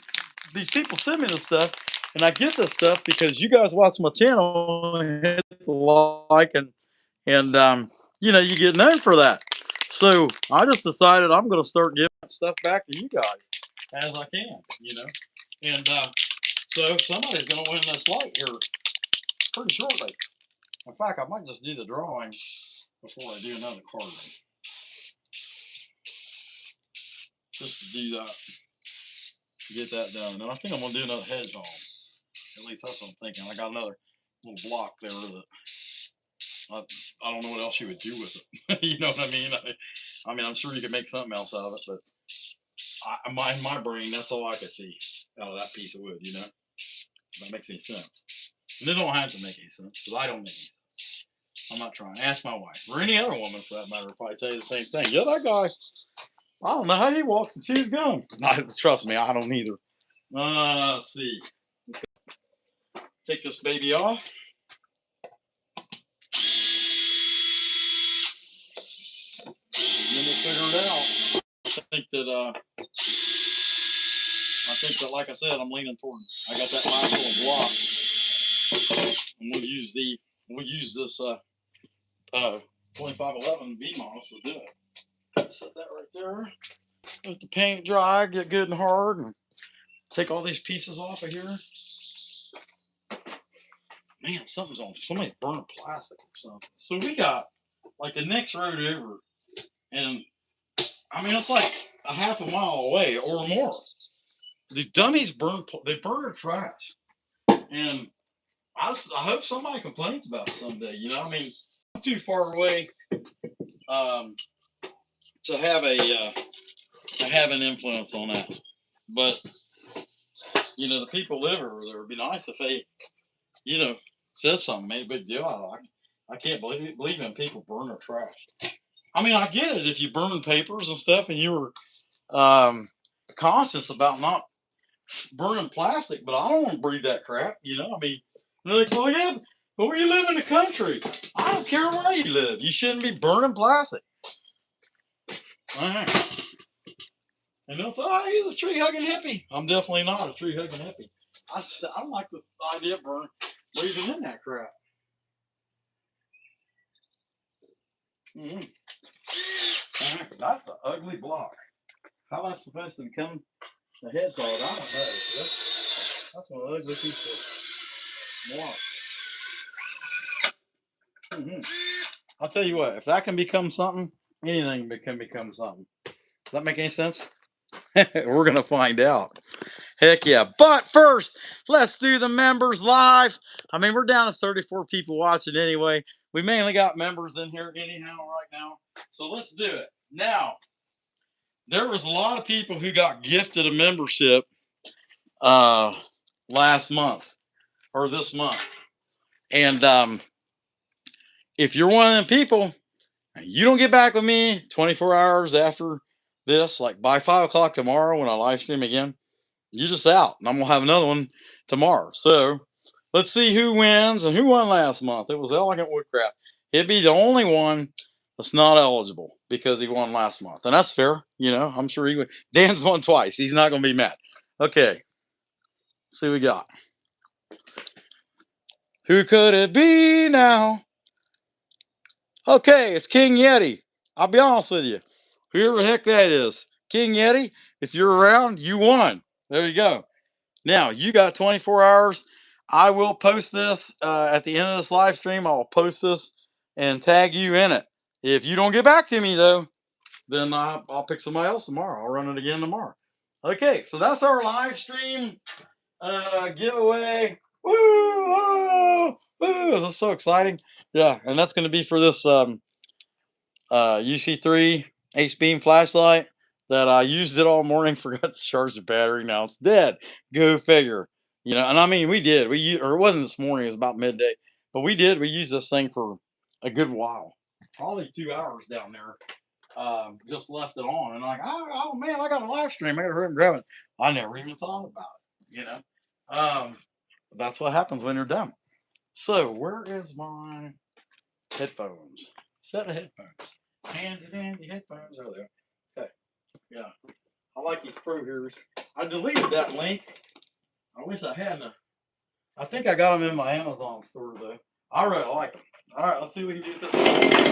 people send me this stuff, and I get this stuff because you guys watch my channel and hit the like, and you get known for that. So I just decided I'm going to start giving stuff back to you guys as I can, and so somebody's going to win this light here pretty shortly. In fact, I might just do the drawing before I do another card. Just to do that, get that done. And I think I'm going to do another hedgehog. At least that's what I'm thinking. I got another little block there that I don't know what else you would do with it. You know what I mean? I mean, I'm sure you could make something else out of it, but in my brain, that's all I could see out of that piece of wood, If that makes any sense. And it don't have to make any sense, because I don't make any sense. I'm not trying. Ask my wife, or any other woman for that matter, will probably tell you the same thing. Yeah, that guy, I don't know how he walks and chews gum. Trust me, I don't either. Let's see. Take this baby off. Then we'll figure it out. I think that, like I said, I'm leaning toward. I got that last little block, and we'll use this 2511 V-Modest to do it. Set that right there. Let the paint dry, get good and hard, and take all these pieces off of here. Man, somebody's burning plastic or something. So we got like the next road over, and I mean it's like a half a mile away or more. These dummies burn their trash, and I hope somebody complains about it someday. I mean, I'm too far away to have an influence on that. But the people live over there. It'd be nice if they, said something, made a big deal out of it. I can't believe in people burn their trash. I mean, I get it if you burn papers and stuff, and you were conscious about not burning plastic, but I don't want to breathe that crap. I mean, they're like, well, yeah, but where you live in the country, I don't care where you live. You shouldn't be burning plastic. All right. And they'll say, oh, he's a tree hugging hippie. I'm definitely not a tree hugging hippie. I don't like the idea of breathing in that crap. Mm-hmm. All right. That's an ugly block. How am I supposed to become a hedgehog? I don't know. That's one ugly piece of block. Mm-hmm. I'll tell you what, if that can become something, anything can become something. Does that make any sense? We're going to find out. Heck yeah. But first, let's do the members live. I mean, we're down to 34 people watching anyway. We mainly got members in here anyhow right now. So let's do it. Now, there was a lot of people who got gifted a membership last month or this month. And if you're one of them people, you don't get back with me 24 hours after this, like by 5 o'clock tomorrow when I live stream again, you're just out. And I'm going to have another one tomorrow. So let's see who wins and who won last month. It was Elegant Woodcraft. He'd be the only one that's not eligible because he won last month. And that's fair. I'm sure he would. Dan's won twice. He's not going to be mad. Okay. Let's see what we got. Who could it be now? Okay, it's King Yeti. I'll be honest with you. Whoever the heck that is, King Yeti, if you're around, you won. There you go. Now, you got 24 hours. I will post this at the end of this live stream. I'll post this and tag you in it. If you don't get back to me, though, then I'll pick somebody else tomorrow. I'll run it again tomorrow. Okay, so that's our live stream giveaway. Woo! Oh, woo! This is so exciting. Yeah, and that's going to be for this UC3 ACEBEAM flashlight that I used it all morning, forgot to charge the battery. Now it's dead. Go figure. And I mean, we it wasn't this morning, it was about midday, but we used this thing for a good while, probably 2 hours down there. Just left it on and like, oh man, I got a live stream. I gotta hurry and grab it. I never even thought about it, that's what happens when you're done. So where is my headphones. Set of headphones. Handy dandy headphones. There they are. Okay. Yeah. I like these Pro Hearers. I deleted that link. I wish I hadn't. I think I got them in my Amazon store though. I really like them. All right, let's see what you do with this.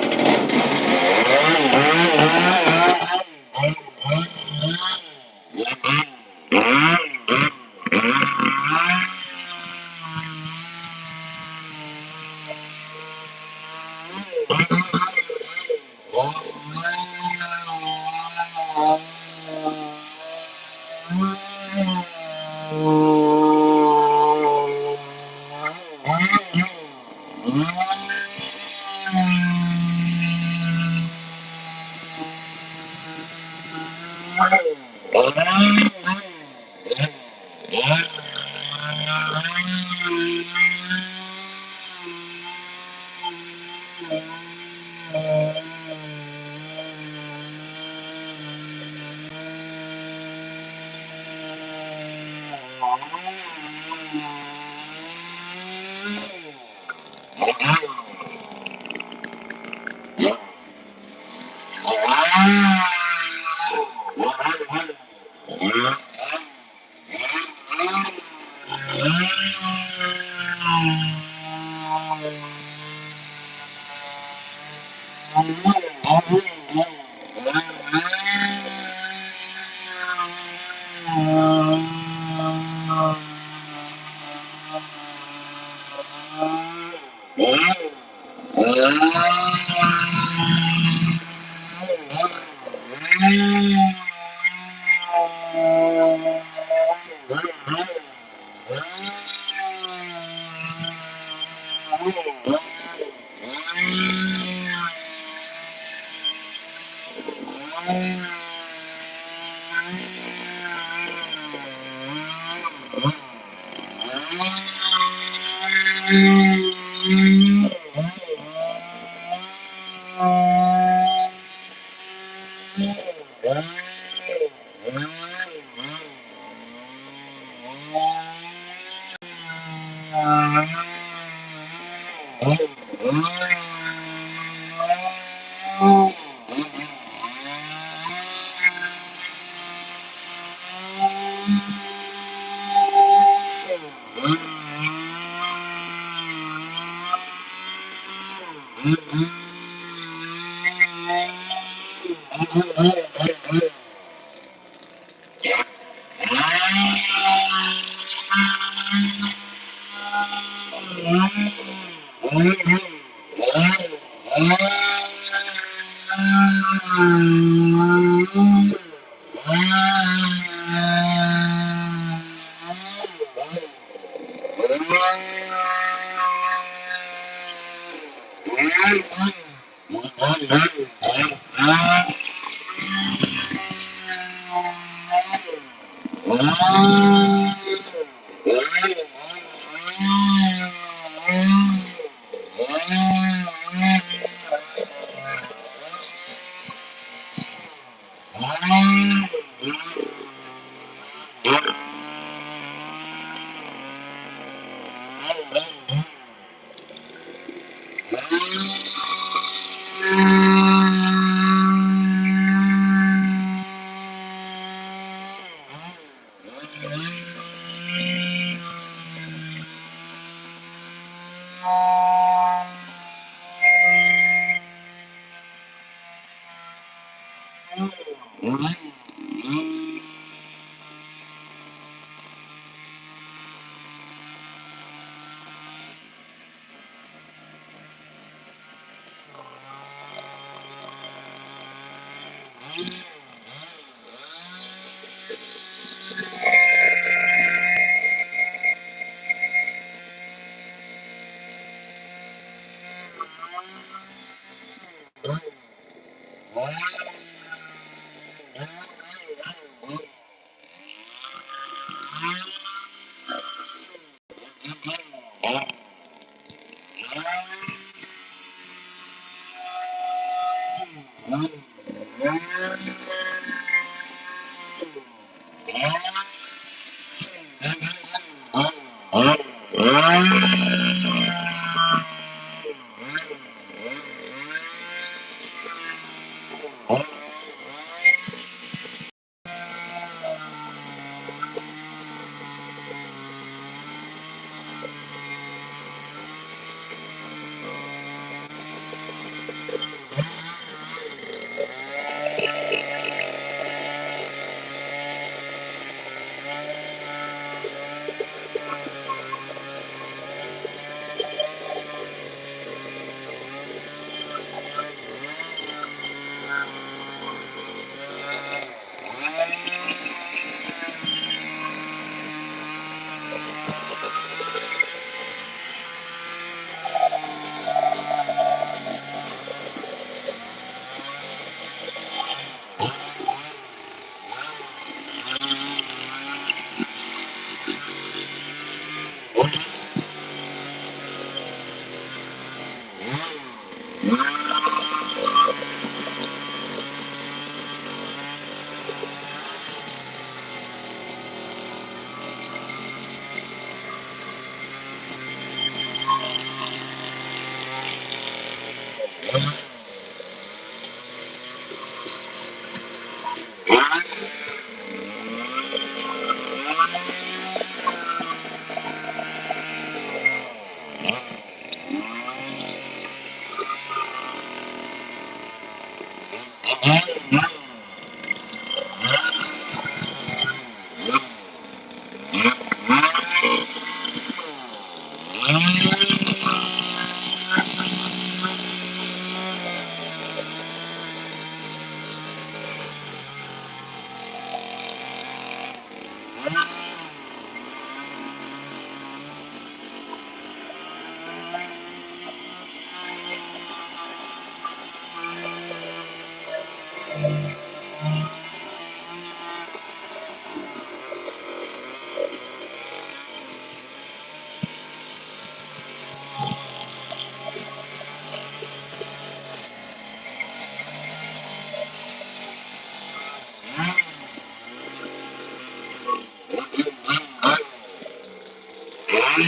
All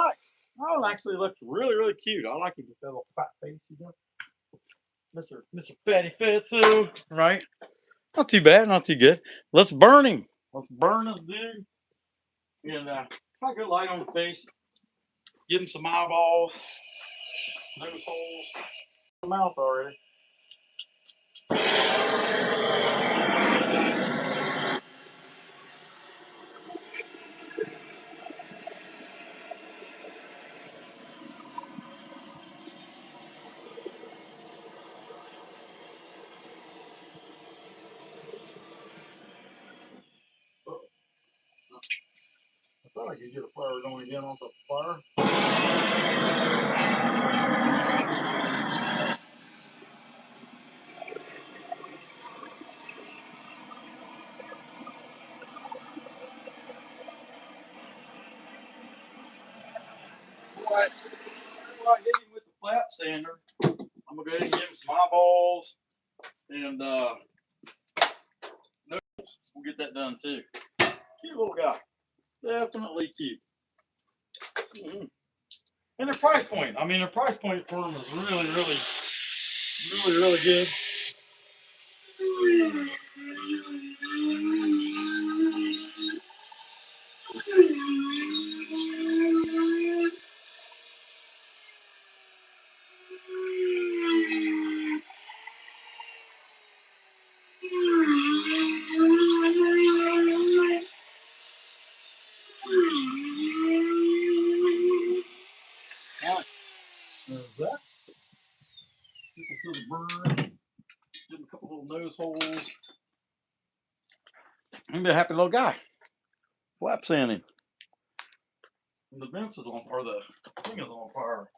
right, that one actually looks really, really cute. I like it with that little fat face you got. Mr. Fatty Fatso, right? Not too bad, not too good. Let's burn him. Let's burn this dude. And try a good light on the face. Give him some eyeballs, nose holes, mouth already. I thought I could get a fire going again on the fire. Alright, before I hit him with the flap sander, I'm gonna go ahead and give him some eyeballs and nose. We'll get that done too. Cute little guy. Definitely cute. Mm-hmm. And the price point. I mean, the price point for him is really good. Alright, there's that. Get this little bird. Give him a couple little nose holes. He'll be a happy little guy. Flap sanding. And the vents is on, or the thing is on fire.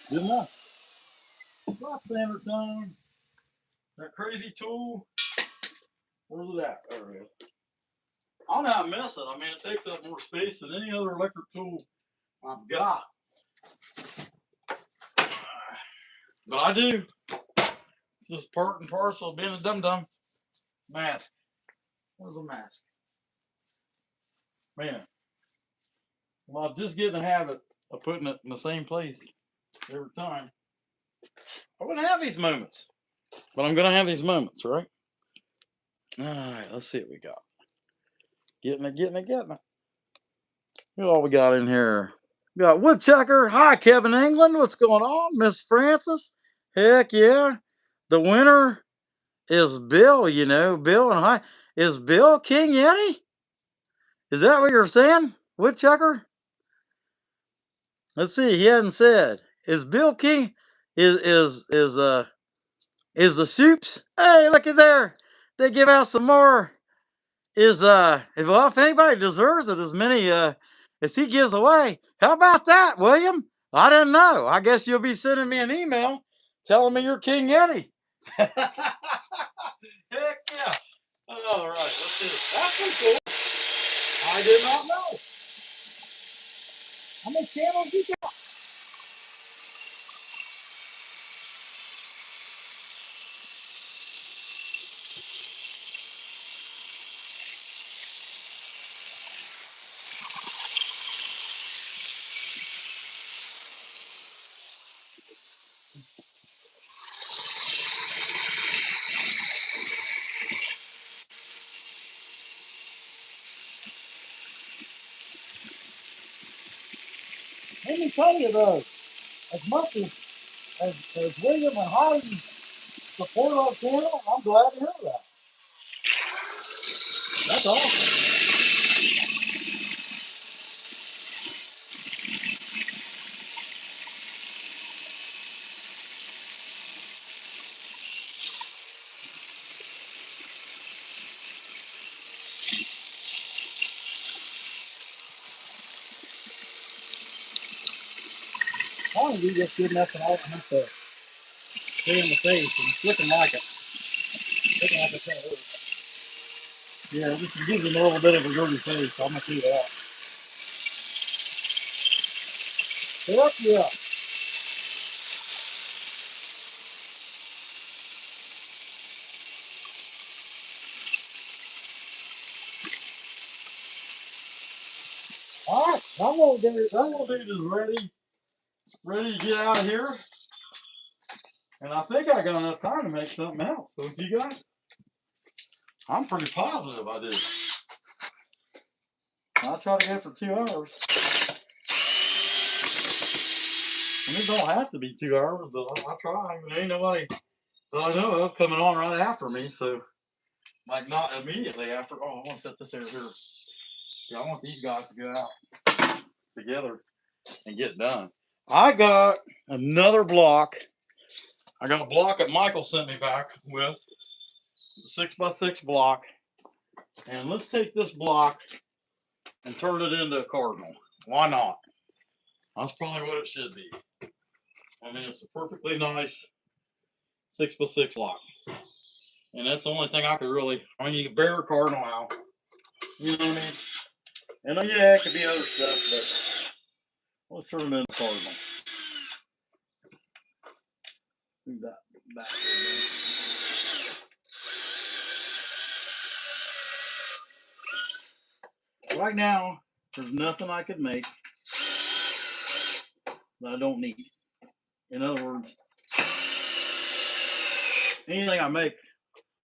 Good enough. Flap sander time. That crazy tool. Where's it at? There it is. I don't know how I miss it. I mean, it takes up more space than any other electric tool I've got. But I do. It's just part and parcel of being a dum-dum. Mask. Where's the mask? Man. Well, I'm just getting a habit of putting it in the same place every time. I'm going to have these moments. But I'm going to have these moments, right? All right, let's see what we got. Getting it. What all we got in here? We got Woodchucker. Hi, Kevin England. What's going on? Miss Francis. Heck yeah. The winner is Bill, you know. Bill and hi. Is Bill King Yeti? Is that what you're saying? Woodchucker? Let's see. He hadn't said. Is Bill King is the soups? Hey, look at there. They give out some more. If anybody deserves it as many as he gives away, how about that, William? I didn't know. I guess you'll be sending me an email telling me you're King Yeti. Heck yeah. All right, let's do this. That's pretty cool. I did not know. How many candles you got? Let me tell you though, as much as William and Holly support our channel, I'm glad to hear that. That's awesome. Probably just good enough and I don't have to stay in the face. And it's looking like it. Looking like it's gonna work. Yeah, just gives it a little bit of a dirty face, so I'm gonna do that. Yep, yeah. Alright, that little dude is ready to get out of here. And I think I got enough time to make something else. So if you guys, I'm pretty positive I did. I'll try to go for 2 hours. And it don't have to be 2 hours, but I'll try. There ain't nobody that I know of coming on right after me, so like not immediately after. Oh, I want to set this over here. Yeah, I want these guys to go out together and get done. I got another block. I got a block that Michael sent me back with. It's a 6x6 block. And let's take this block and turn it into a cardinal. Why not? That's probably what it should be. I mean, it's a perfectly nice 6x6 block. And that's the only thing I could really, I mean, you can bear a cardinal out. You know what I mean? And yeah, it could be other stuff, but let's turn it into cardinal. Do that back. Right now, there's nothing I could make that I don't need. In other words, anything I make,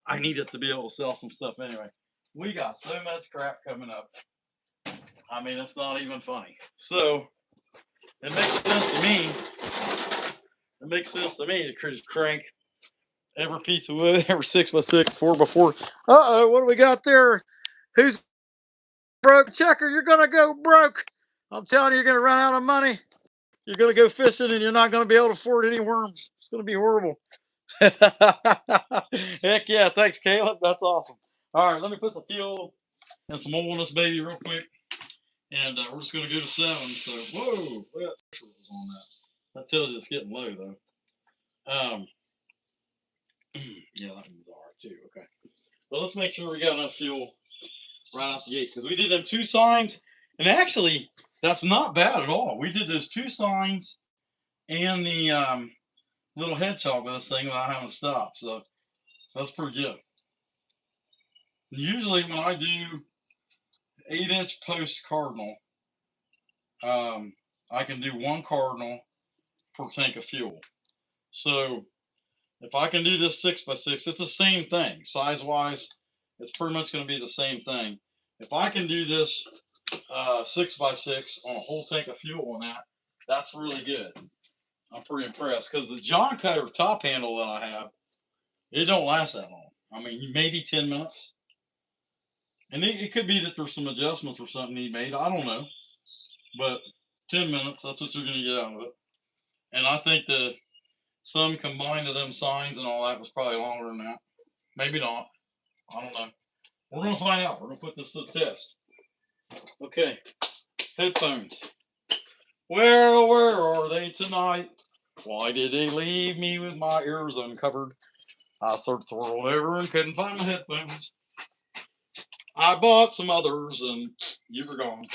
I need it to be able to sell some stuff anyway. We got so much crap coming up. I mean, it's not even funny. So it makes sense to me. It makes sense to me to just crank every piece of wood, every 6x6, 4x4. Uh-oh, what do we got there? Who's broke? Checker, you're gonna go broke. I'm telling you, you're gonna run out of money. You're gonna go fishing and you're not gonna be able to afford any worms. It's gonna be horrible. Heck yeah, thanks Caleb, that's awesome. All right, let me put some fuel and some oil on this baby real quick. And we're just gonna go to 7. So, whoa, that pressure was on that. That tells you it's getting low though. Yeah, that one's all right too. Okay, but let's make sure we got enough fuel right out the gate because we did them 2 signs, and actually that's not bad at all. We did those 2 signs and the little hedgehog with this thing without having to stop, so that's pretty good. Usually when I do 8-inch post cardinal, I can do 1 cardinal per tank of fuel. So if I can do this 6x6, it's the same thing. Size-wise, it's pretty much going to be the same thing. If I can do this 6x6 on a whole tank of fuel on that, that's really good. I'm pretty impressed because the John Cutter top handle that I have, it don't last that long. I mean, maybe 10 minutes. And it could be that there's some adjustments or something he made. I don't know. But 10 minutes, that's what you're going to get out of it. And I think the sum combined of them signs and all that was probably longer than that. Maybe not. I don't know. We're going to find out. We're going to put this to the test. Okay. Headphones. Well, where are they tonight? Why did they leave me with my ears uncovered? I searched the world over and couldn't find my headphones. I bought some others and you were gone.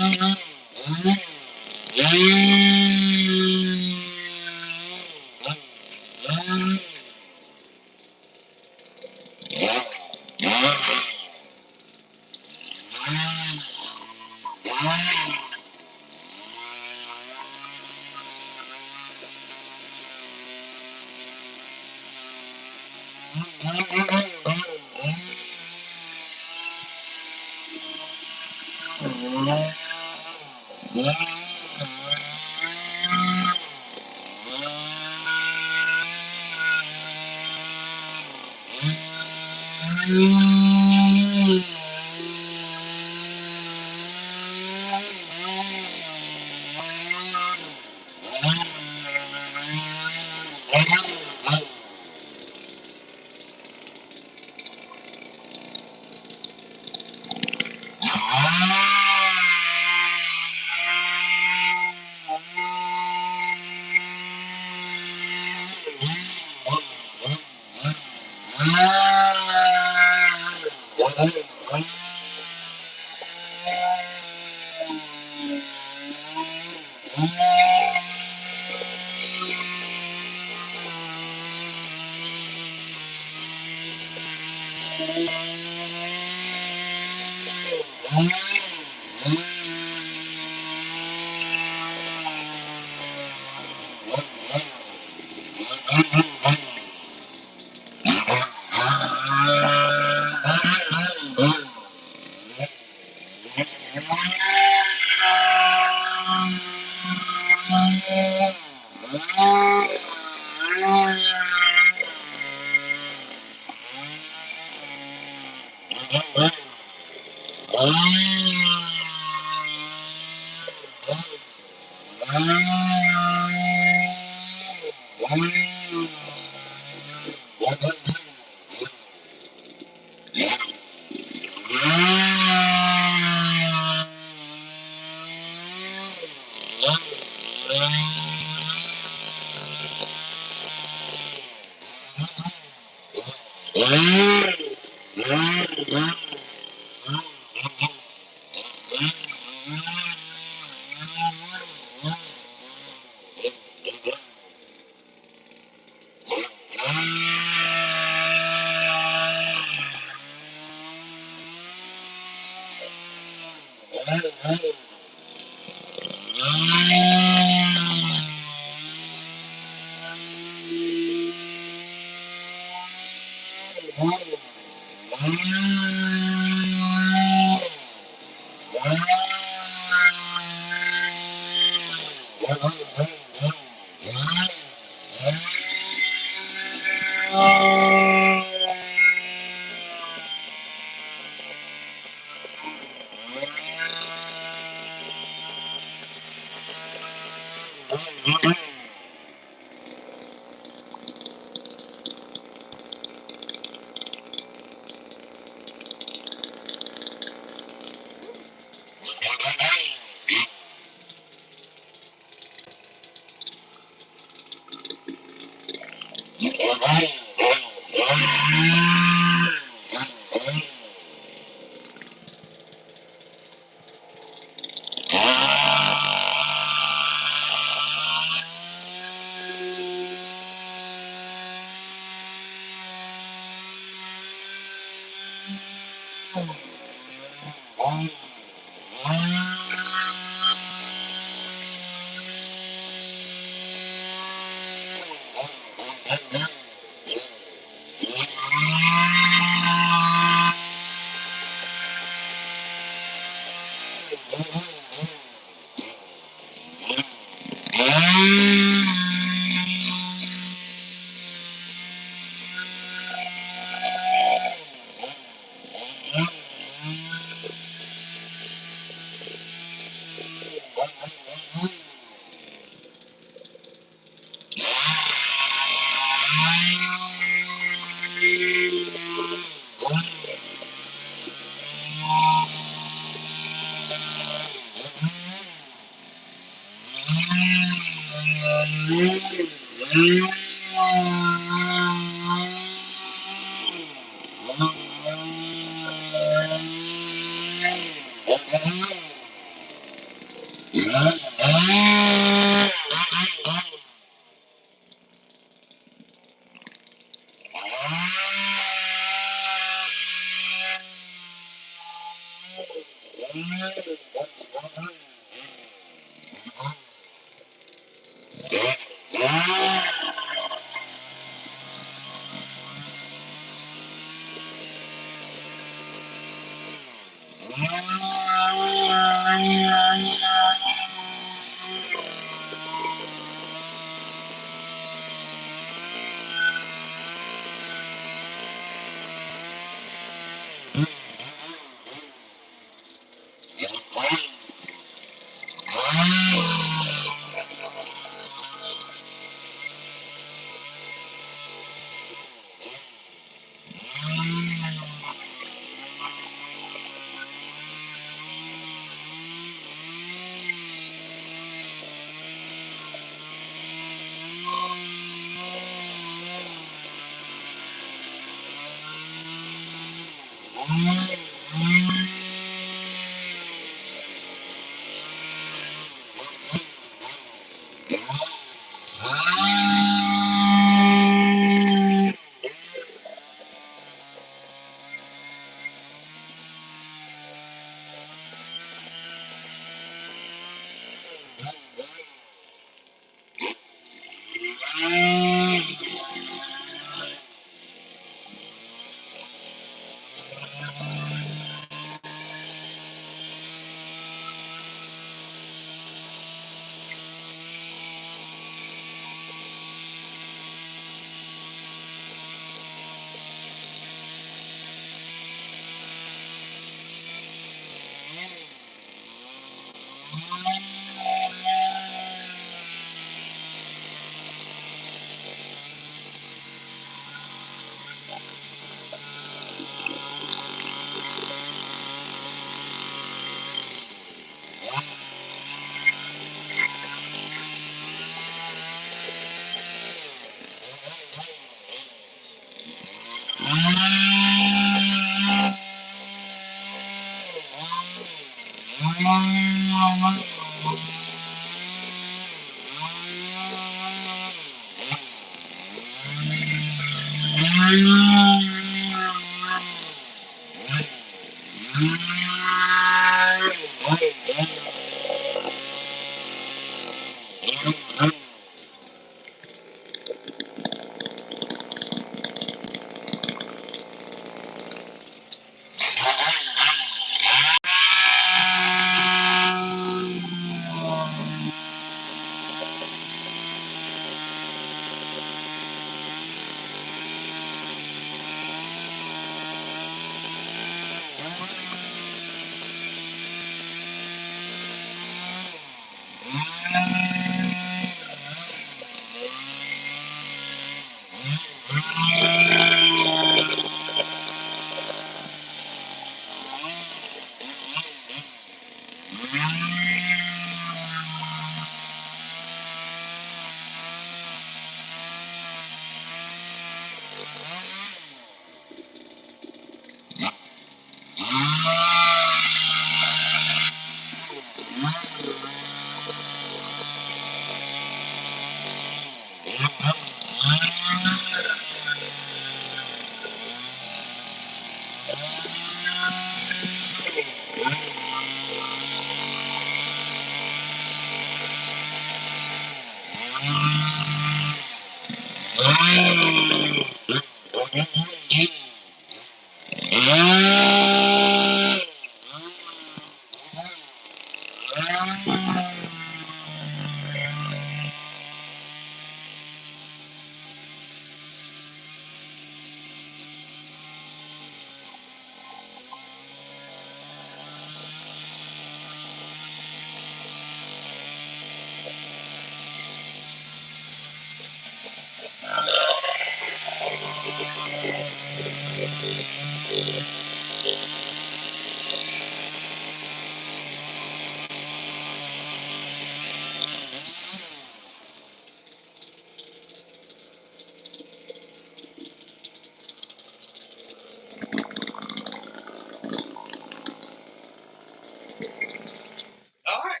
All right.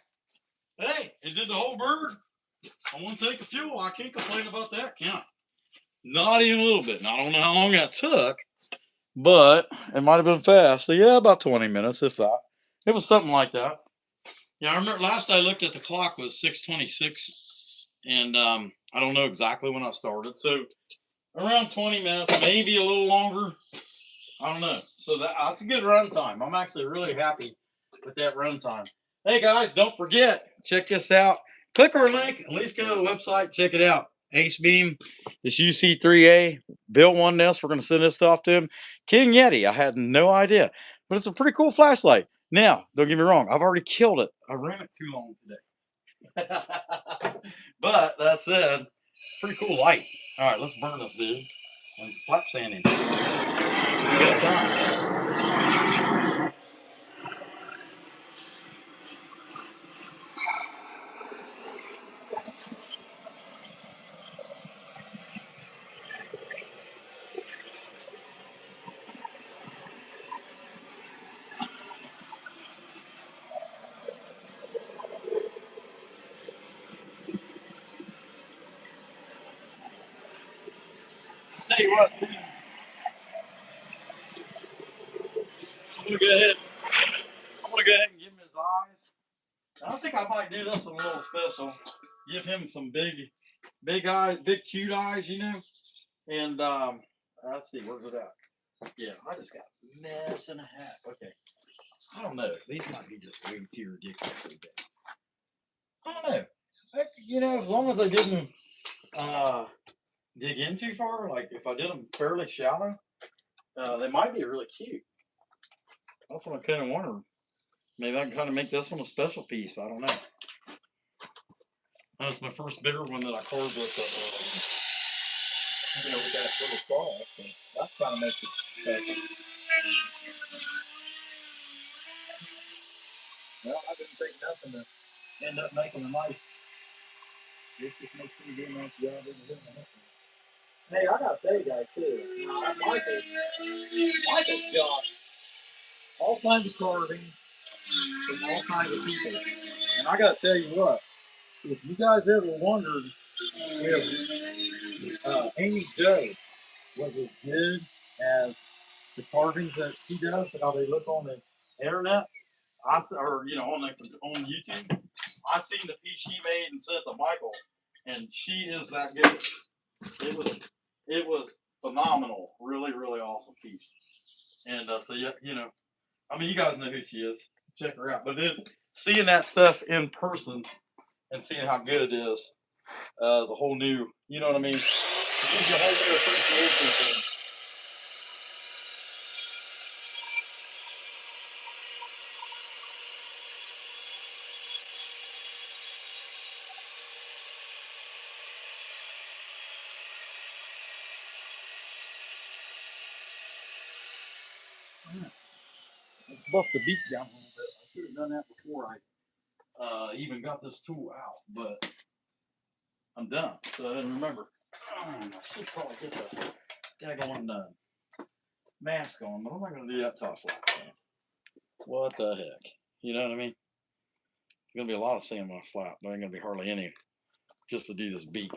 Hey, it did the whole bird. I want to take a fuel. I can't complain about that, can I? Not even a little bit. And I don't know how long that took, but it might have been fast. So yeah, about 20 minutes, if that. It was something like that. Yeah, I remember last I looked at the clock was 6:26, and I don't know exactly when I started. So around 20 minutes, maybe a little longer. I don't know. So that's a good run time. I'm actually really happy with that runtime. Hey guys, don't forget, check this out. Click our link, at least go to the website, check it out. ACEBEAM, this UC3A. Bill won this. We're going to send this stuff to him. King Yeti, I had no idea, but it's a pretty cool flashlight. Now, don't get me wrong, I've already killed it. I ran it too long today. But that said, pretty cool light. All right, let's burn this dude and flap sand him. Good time. Tell you what, I'm gonna go ahead. I'm gonna go ahead and give him his eyes. I think I might do this one a little special. Give him some big eyes, big cute eyes, you know. And let's see, where's it at? Yeah, I just got a mess and a half. Okay, I don't know. These might be just way too ridiculously big. I don't know. You know, as long as I didn't dig in too far, like if I did them fairly shallow, they might be really cute. That's what I kind of wonder. Maybe I can kind of make this one a special piece. I don't know. That's my first bigger one that I carved with with that little saw. So that's kind of makes it special. Well, I didn't think nothing to end up making a nice. This just makes me do a nice job in the room. Hey, I gotta tell you guys too. Michael's got all kinds of carvings from all kinds of people, and I gotta tell you what. If you guys ever wondered if Amy Joe was as good as the carvings that she does, how they look on the internet, or on YouTube, I seen the piece she made and sent to Michael, and she is that good. It was phenomenal, really really awesome piece. And so yeah, I mean, you guys know who she is. Check her out. But then seeing that stuff in person and seeing how good it is a whole new, you know what I mean? It gives you a whole new appreciation for. Let's buff the beak down a little bit. I should have done that before I even got this tool out, but I'm done, so I didn't remember. I should probably get the daggone mask on, but I'm not going to do that till I flat sand. What the heck? You know what I mean? There's going to be a lot of sand when I flat. There ain't going to be hardly any just to do this beak.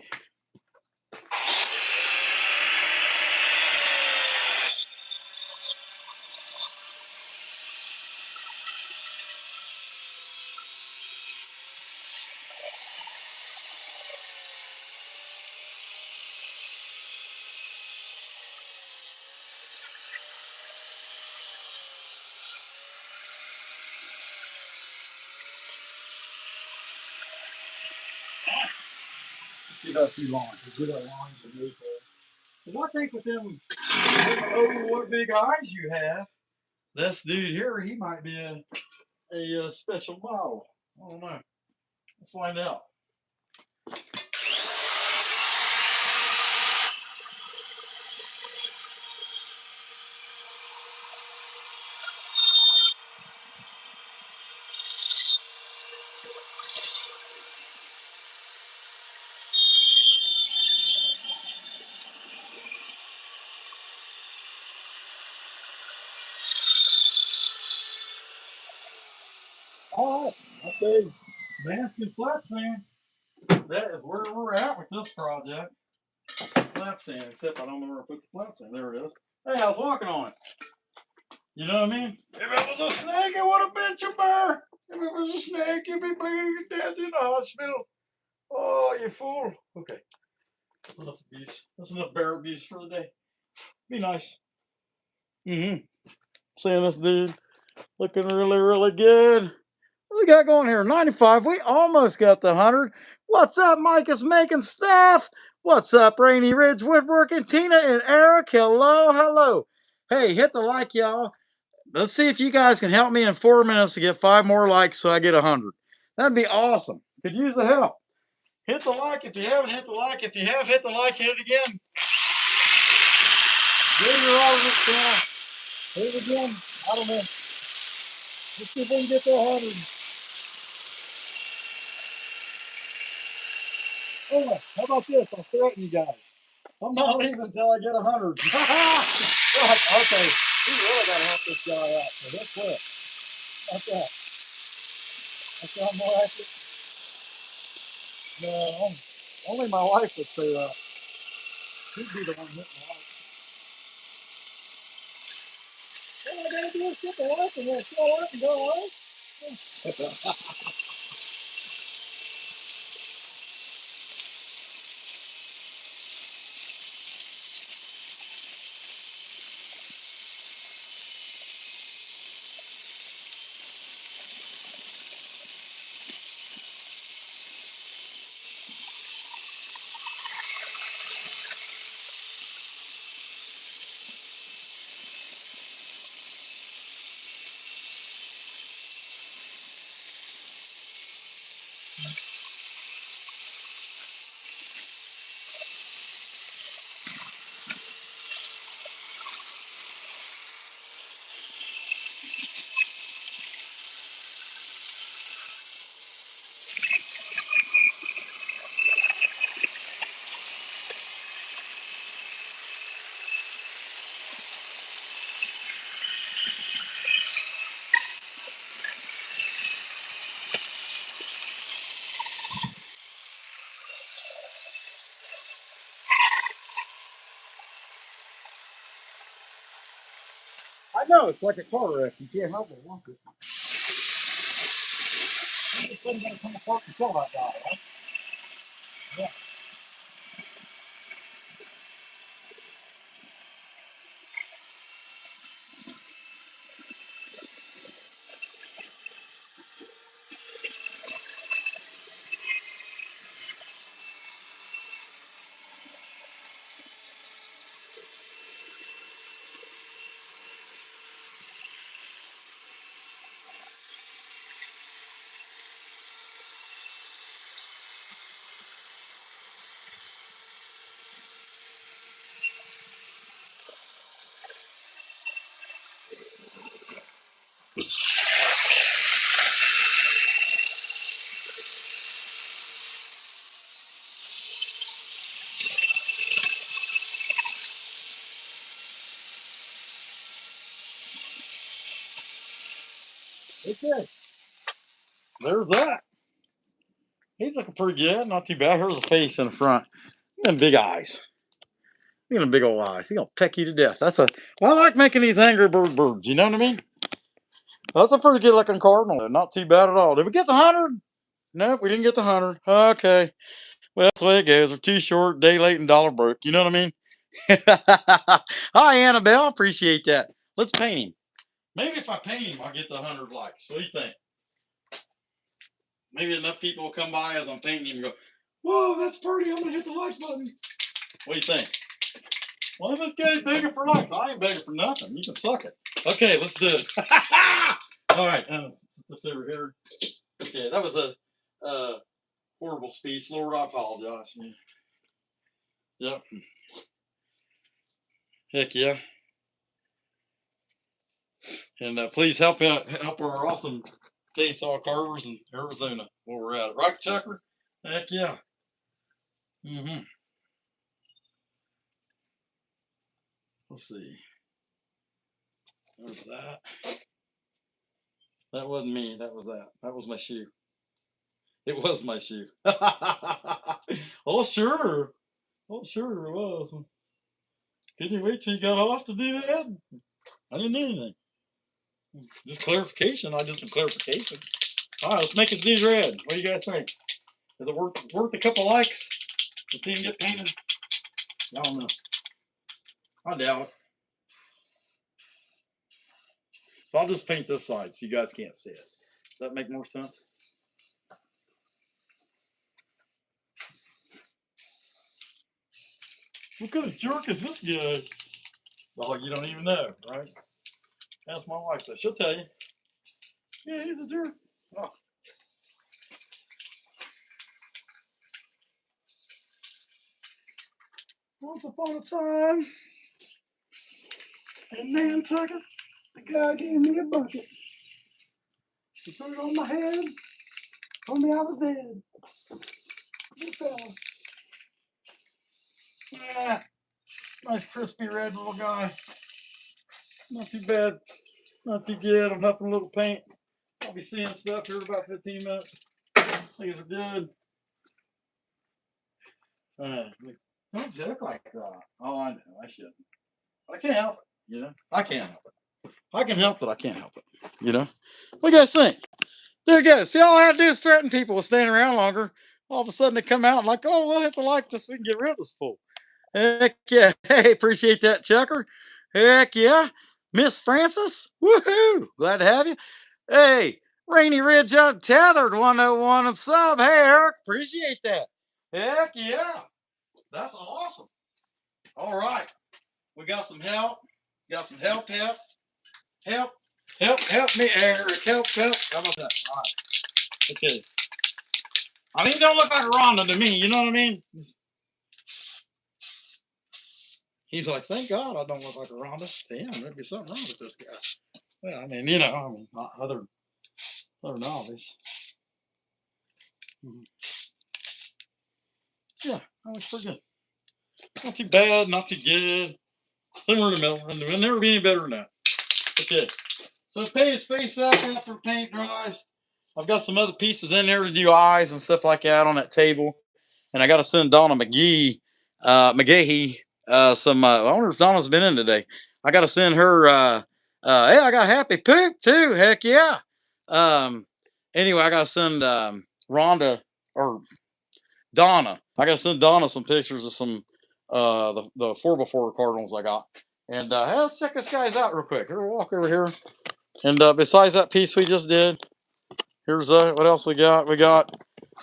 See how too long. Good lines and move there. Well, I think with them, oh, what big eyes you have, this dude here, he might be a special model. I don't know. We'll find out. All right, I say, mask and flap sand. That is where we're at with this project. Flap sand, except I don't know where I put the flap sand. There it is. Hey, I was walking on it. You know what I mean? If it was a snake, it would have bit you, bear. If it was a snake, you'd be bleeding to death in the hospital. Oh, you fool. Okay. That's enough abuse. That's enough bear abuse for the day. Be nice. Mm-hmm. Saying this dude. Looking really, really good. What we got going here? 95. We almost got the 100. What's up, Mike is making stuff? What's up, Rainy Ridge Woodworking? Tina and Eric. Hello, hello. Hey, hit the like, y'all. Let's see if you guys can help me in 4 minutes to get 5 more likes so I get 100. That'd be awesome. Could use the help. Hit the like if you haven't hit the like. If you have hit the like, hit it again. Go to your audience channel. Hit it again. I don't know. Let's see if we can get to 100. Oh, how about this? I'll threaten you guys. I'm not leaving until I get 100. Okay, we really got to help this guy out. So he'll quit. Like that. That's how more accurate. No, only my wife would say that. She'd be the one hitting the light. All I gotta do is get the light and we'll show up and go away. I know, it's like a car wreck. You can't help but walk it. This thing's gonna come apart and kill that guy, right? Yeah. Okay. There's that. He's looking pretty good. Not too bad. Here's a face in the front. And big eyes. He got big old eyes. He gonna peck you to death. Well, I like making these angry birds. You know what I mean? That's a pretty good looking cardinal. Not too bad at all. Did we get the 100? Nope, we didn't get the 100. Okay. Well, that's the way it goes. We're too short, day late, and dollar broke. You know what I mean? Hi, Annabelle. Appreciate that. Let's paint him. Maybe if I paint him, I'll get the 100 likes. What do you think? Maybe enough people will come by as I'm painting him and go, whoa, that's pretty. I'm going to hit the like button. What do you think? Well, this guy's begging for likes. I ain't begging for nothing. You can suck it. Okay, let's do it. All right, let's over here. Okay, that was a horrible speech. Lord, I apologize. Yep. Heck yeah. And please help our awesome chainsaw carvers in Arizona where we're at. Right, Chucker? Heck yeah. Mm-hmm. Let's see. There's that. That wasn't me. That was that. That was my shoe. It was my shoe. Oh, sure. Oh, sure it was. Did you wait till you got off to do that? I didn't do anything. Just clarification. I did some clarification. All right, let's make his dude red. What do you guys think? Is it worth a couple likes to see him get painted? I don't know. I doubt it. So I'll just paint this side so you guys can't see it. Does that make more sense? What kind of jerk is this guy? Oh, you don't even know, right? Ask my wife that. She'll tell you. Yeah, he's a jerk. Oh. Once upon a time, in Nantucket, the guy gave me a bucket. He put it on my head, told me I was dead. Good fella. Yeah, nice crispy red little guy. Not too bad. Not too good. I'm huffing a little paint. I'll be seeing stuff here in about 15 minutes. These are good. Don't joke like that. Oh, I know. I shouldn't. But I can't help it. You know? I can't help it. I can help it. I can't help it. You know? What do you guys think? There you go. See, all I had to do is threaten people with staying around longer. All of a sudden they come out and like, oh, we'll hit the like just so we can get rid of this fool. Heck yeah. Hey, appreciate that, Chucker. Heck yeah. Miss Francis. Woohoo. Glad to have you. Hey, Rainy Ridge Untethered 101 and sub. Hey, Eric. Appreciate that. Heck yeah. That's awesome. All right. We got some help. Got some help. Help me, Eric. Help. How about that? All right. Okay. I mean, don't look like Rhonda to me. You know what I mean? He's like, thank God I don't look like a Rhonda. Damn, there'd be something wrong with this guy. Well, I mean, not other novice. Yeah, that looks pretty good. Not too bad, not too good. Somewhere in the middle. And it'll never be any better than that. Okay. So paint its face up after paint dries. I've got some other pieces in there to do eyes and stuff like that on that table. And I got to send Donna McGahee some. I wonder if Donna's been in today. I got to send her. Hey, I got Happy Poop too. Heck yeah. Anyway, I got to send Rhonda or Donna. I got to send Donna some pictures of some the 4x4 Cardinals I got. And hey, let's check this guy's out real quick. Here, we'll walk over here. And besides that piece we just did, here's what else we got. We got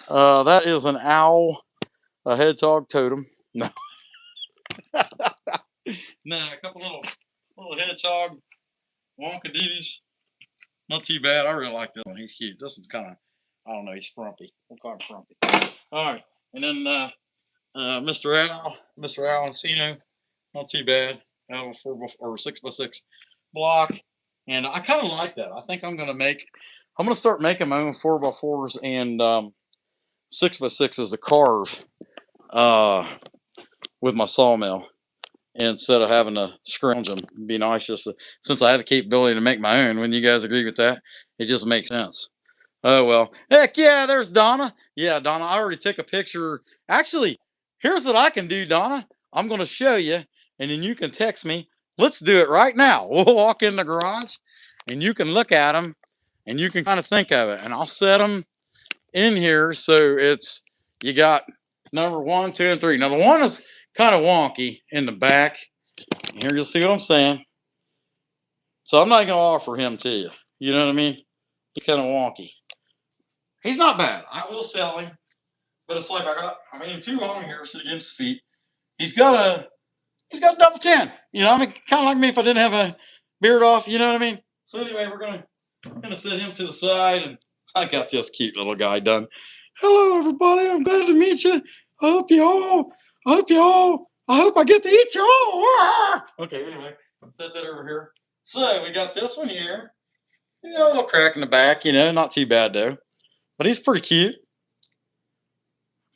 that is an owl, a hedgehog totem. No. No, a couple little hedgehog wonkadoodies. Not too bad. I really like this one. He's cute. This one's kind of, I don't know, he's frumpy. We'll call him frumpy. All right. And then Mr. Al Encino. Not too bad. 4 or 6x6 block. And I kind of like that. I think I'm going to start making my own 4x4s and 6x6s to carve with my sawmill instead of having to scrounge them. It'd be nice just to, since I have the capability to make my own. When you guys agree with that, it just makes sense. Oh, well. Heck yeah, there's Donna. Yeah, Donna, I already took a picture. Actually, here's what I can do, Donna. I'm going to show you, and then you can text me. Let's do it right now. We'll walk in the garage, and you can look at them, and you can kind of think of it. And I'll set them in here so it's, you got number 1, 2, and 3. Now, the 1 is kind of wonky in the back. Here, you'll see what I'm saying. So I'm not going to offer him to you. You know what I mean? He's kind of wonky. He's not bad. I will sell him. But it's like too long here so against his feet. He's got a double chin. You know, I mean, kind of like me if I didn't have a beard off. You know what I mean? So anyway, we're gonna set him to the side, and I got this cute little guy done. Hello, everybody. I'm glad to meet you. I hope I get to eat you all. Okay, anyway, set that over here. So we got this one here. You know, a little crack in the back. You know, not too bad though. But he's pretty cute.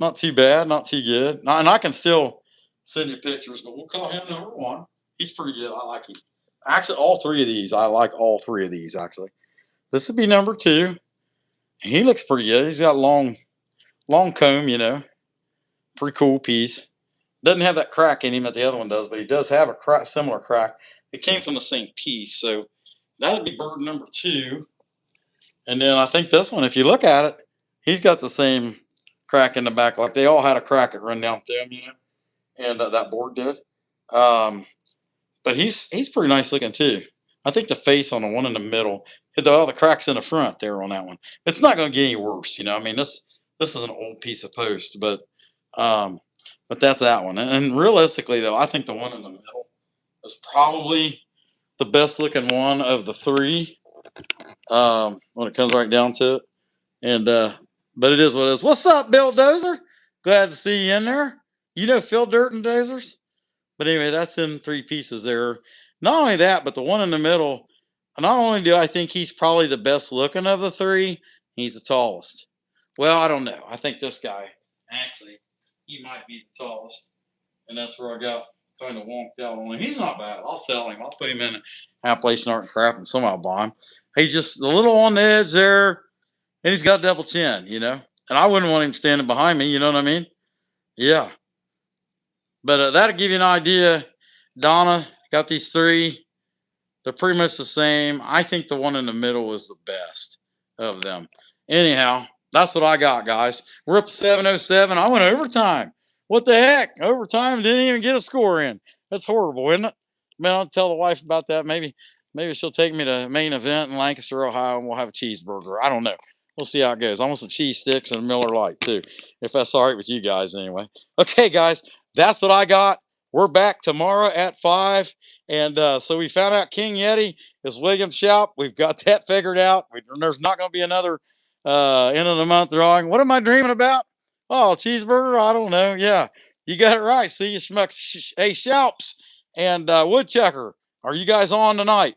Not too bad, not too good. And I can still send you pictures, but we'll call him number 1. He's pretty good. I like him. Actually, all 3 of these. I like all 3 of these, actually. This would be number 2. He looks pretty good. He's got long comb, you know. Pretty cool piece. Doesn't have that crack in him that the other one does, but he does have a similar crack. It came from the same piece, so that would be bird number 2. And then I think this one, if you look at it, he's got the same crack in the back. Like they all had a crack that run down through them, you know, and that board did. But he's pretty nice looking too. I think the face on the one in the middle, the cracks in the front there on that one. It's not going to get any worse, you know. I mean, this is an old piece of post, um, but that's that one. And realistically, though, I think the one in the middle is probably the best looking one of the three, when it comes right down to it. And but it is what it is. What's up, Bill Dozer? Glad to see you in there. You know Phil Dirt and Dozers? But anyway, that's in three pieces there. Not only that, but the one in the middle, not only do I think he's probably the best looking of the three, he's the tallest. Well, I don't know. I think this guy, actually, he might be the tallest. And that's where I got kind of wonked out on him. He's not bad. I'll sell him. I'll put him in Appalachian Art and Craft and somehow buy him. He's just a little on the edge there, and he's got a double chin, you know. And I wouldn't want him standing behind me, you know what I mean? Yeah. But that'll give you an idea. Donna got these three. They're pretty much the same. I think the one in the middle is the best of them. Anyhow, that's what I got, guys. We're up to 7:07. I went overtime. What the heck? Overtime, didn't even get a score in. That's horrible, isn't it? Man, I'll tell the wife about that. Maybe she'll take me to main event in Lancaster, Ohio, and we'll have a cheeseburger. I don't know. We'll see how it goes. I want some cheese sticks and a Miller Lite too, if that's all right with you guys anyway. Okay, guys, that's what I got. We're back tomorrow at 5. And so we found out King Yeti is William's shop. We've got that figured out. There's not going to be another end of the month drawing. What am I dreaming about? Oh, cheeseburger? I don't know. Yeah, you got it right. See you schmucks. Hey, Shalps and Woodchucker, are you guys on tonight?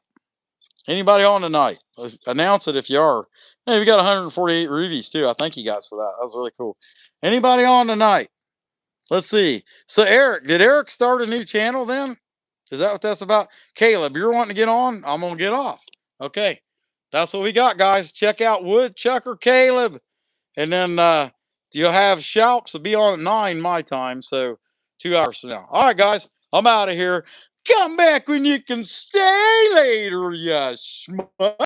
Anybody on tonight? Announce it if you are. Hey, we got 148 rubies too. I thank you guys for that. That was really cool. Anybody on tonight? Let's see. So Eric, did Eric start a new channel then? Is that what that's about? Caleb, you're wanting to get on? I'm going to get off. Okay. That's what we got, guys. Check out Woodchucker Caleb. And then you'll have Shalps will be on at 9 my time. So 2 hours from now. All right, guys. I'm out of here. Come back when you can stay later, you schmuck.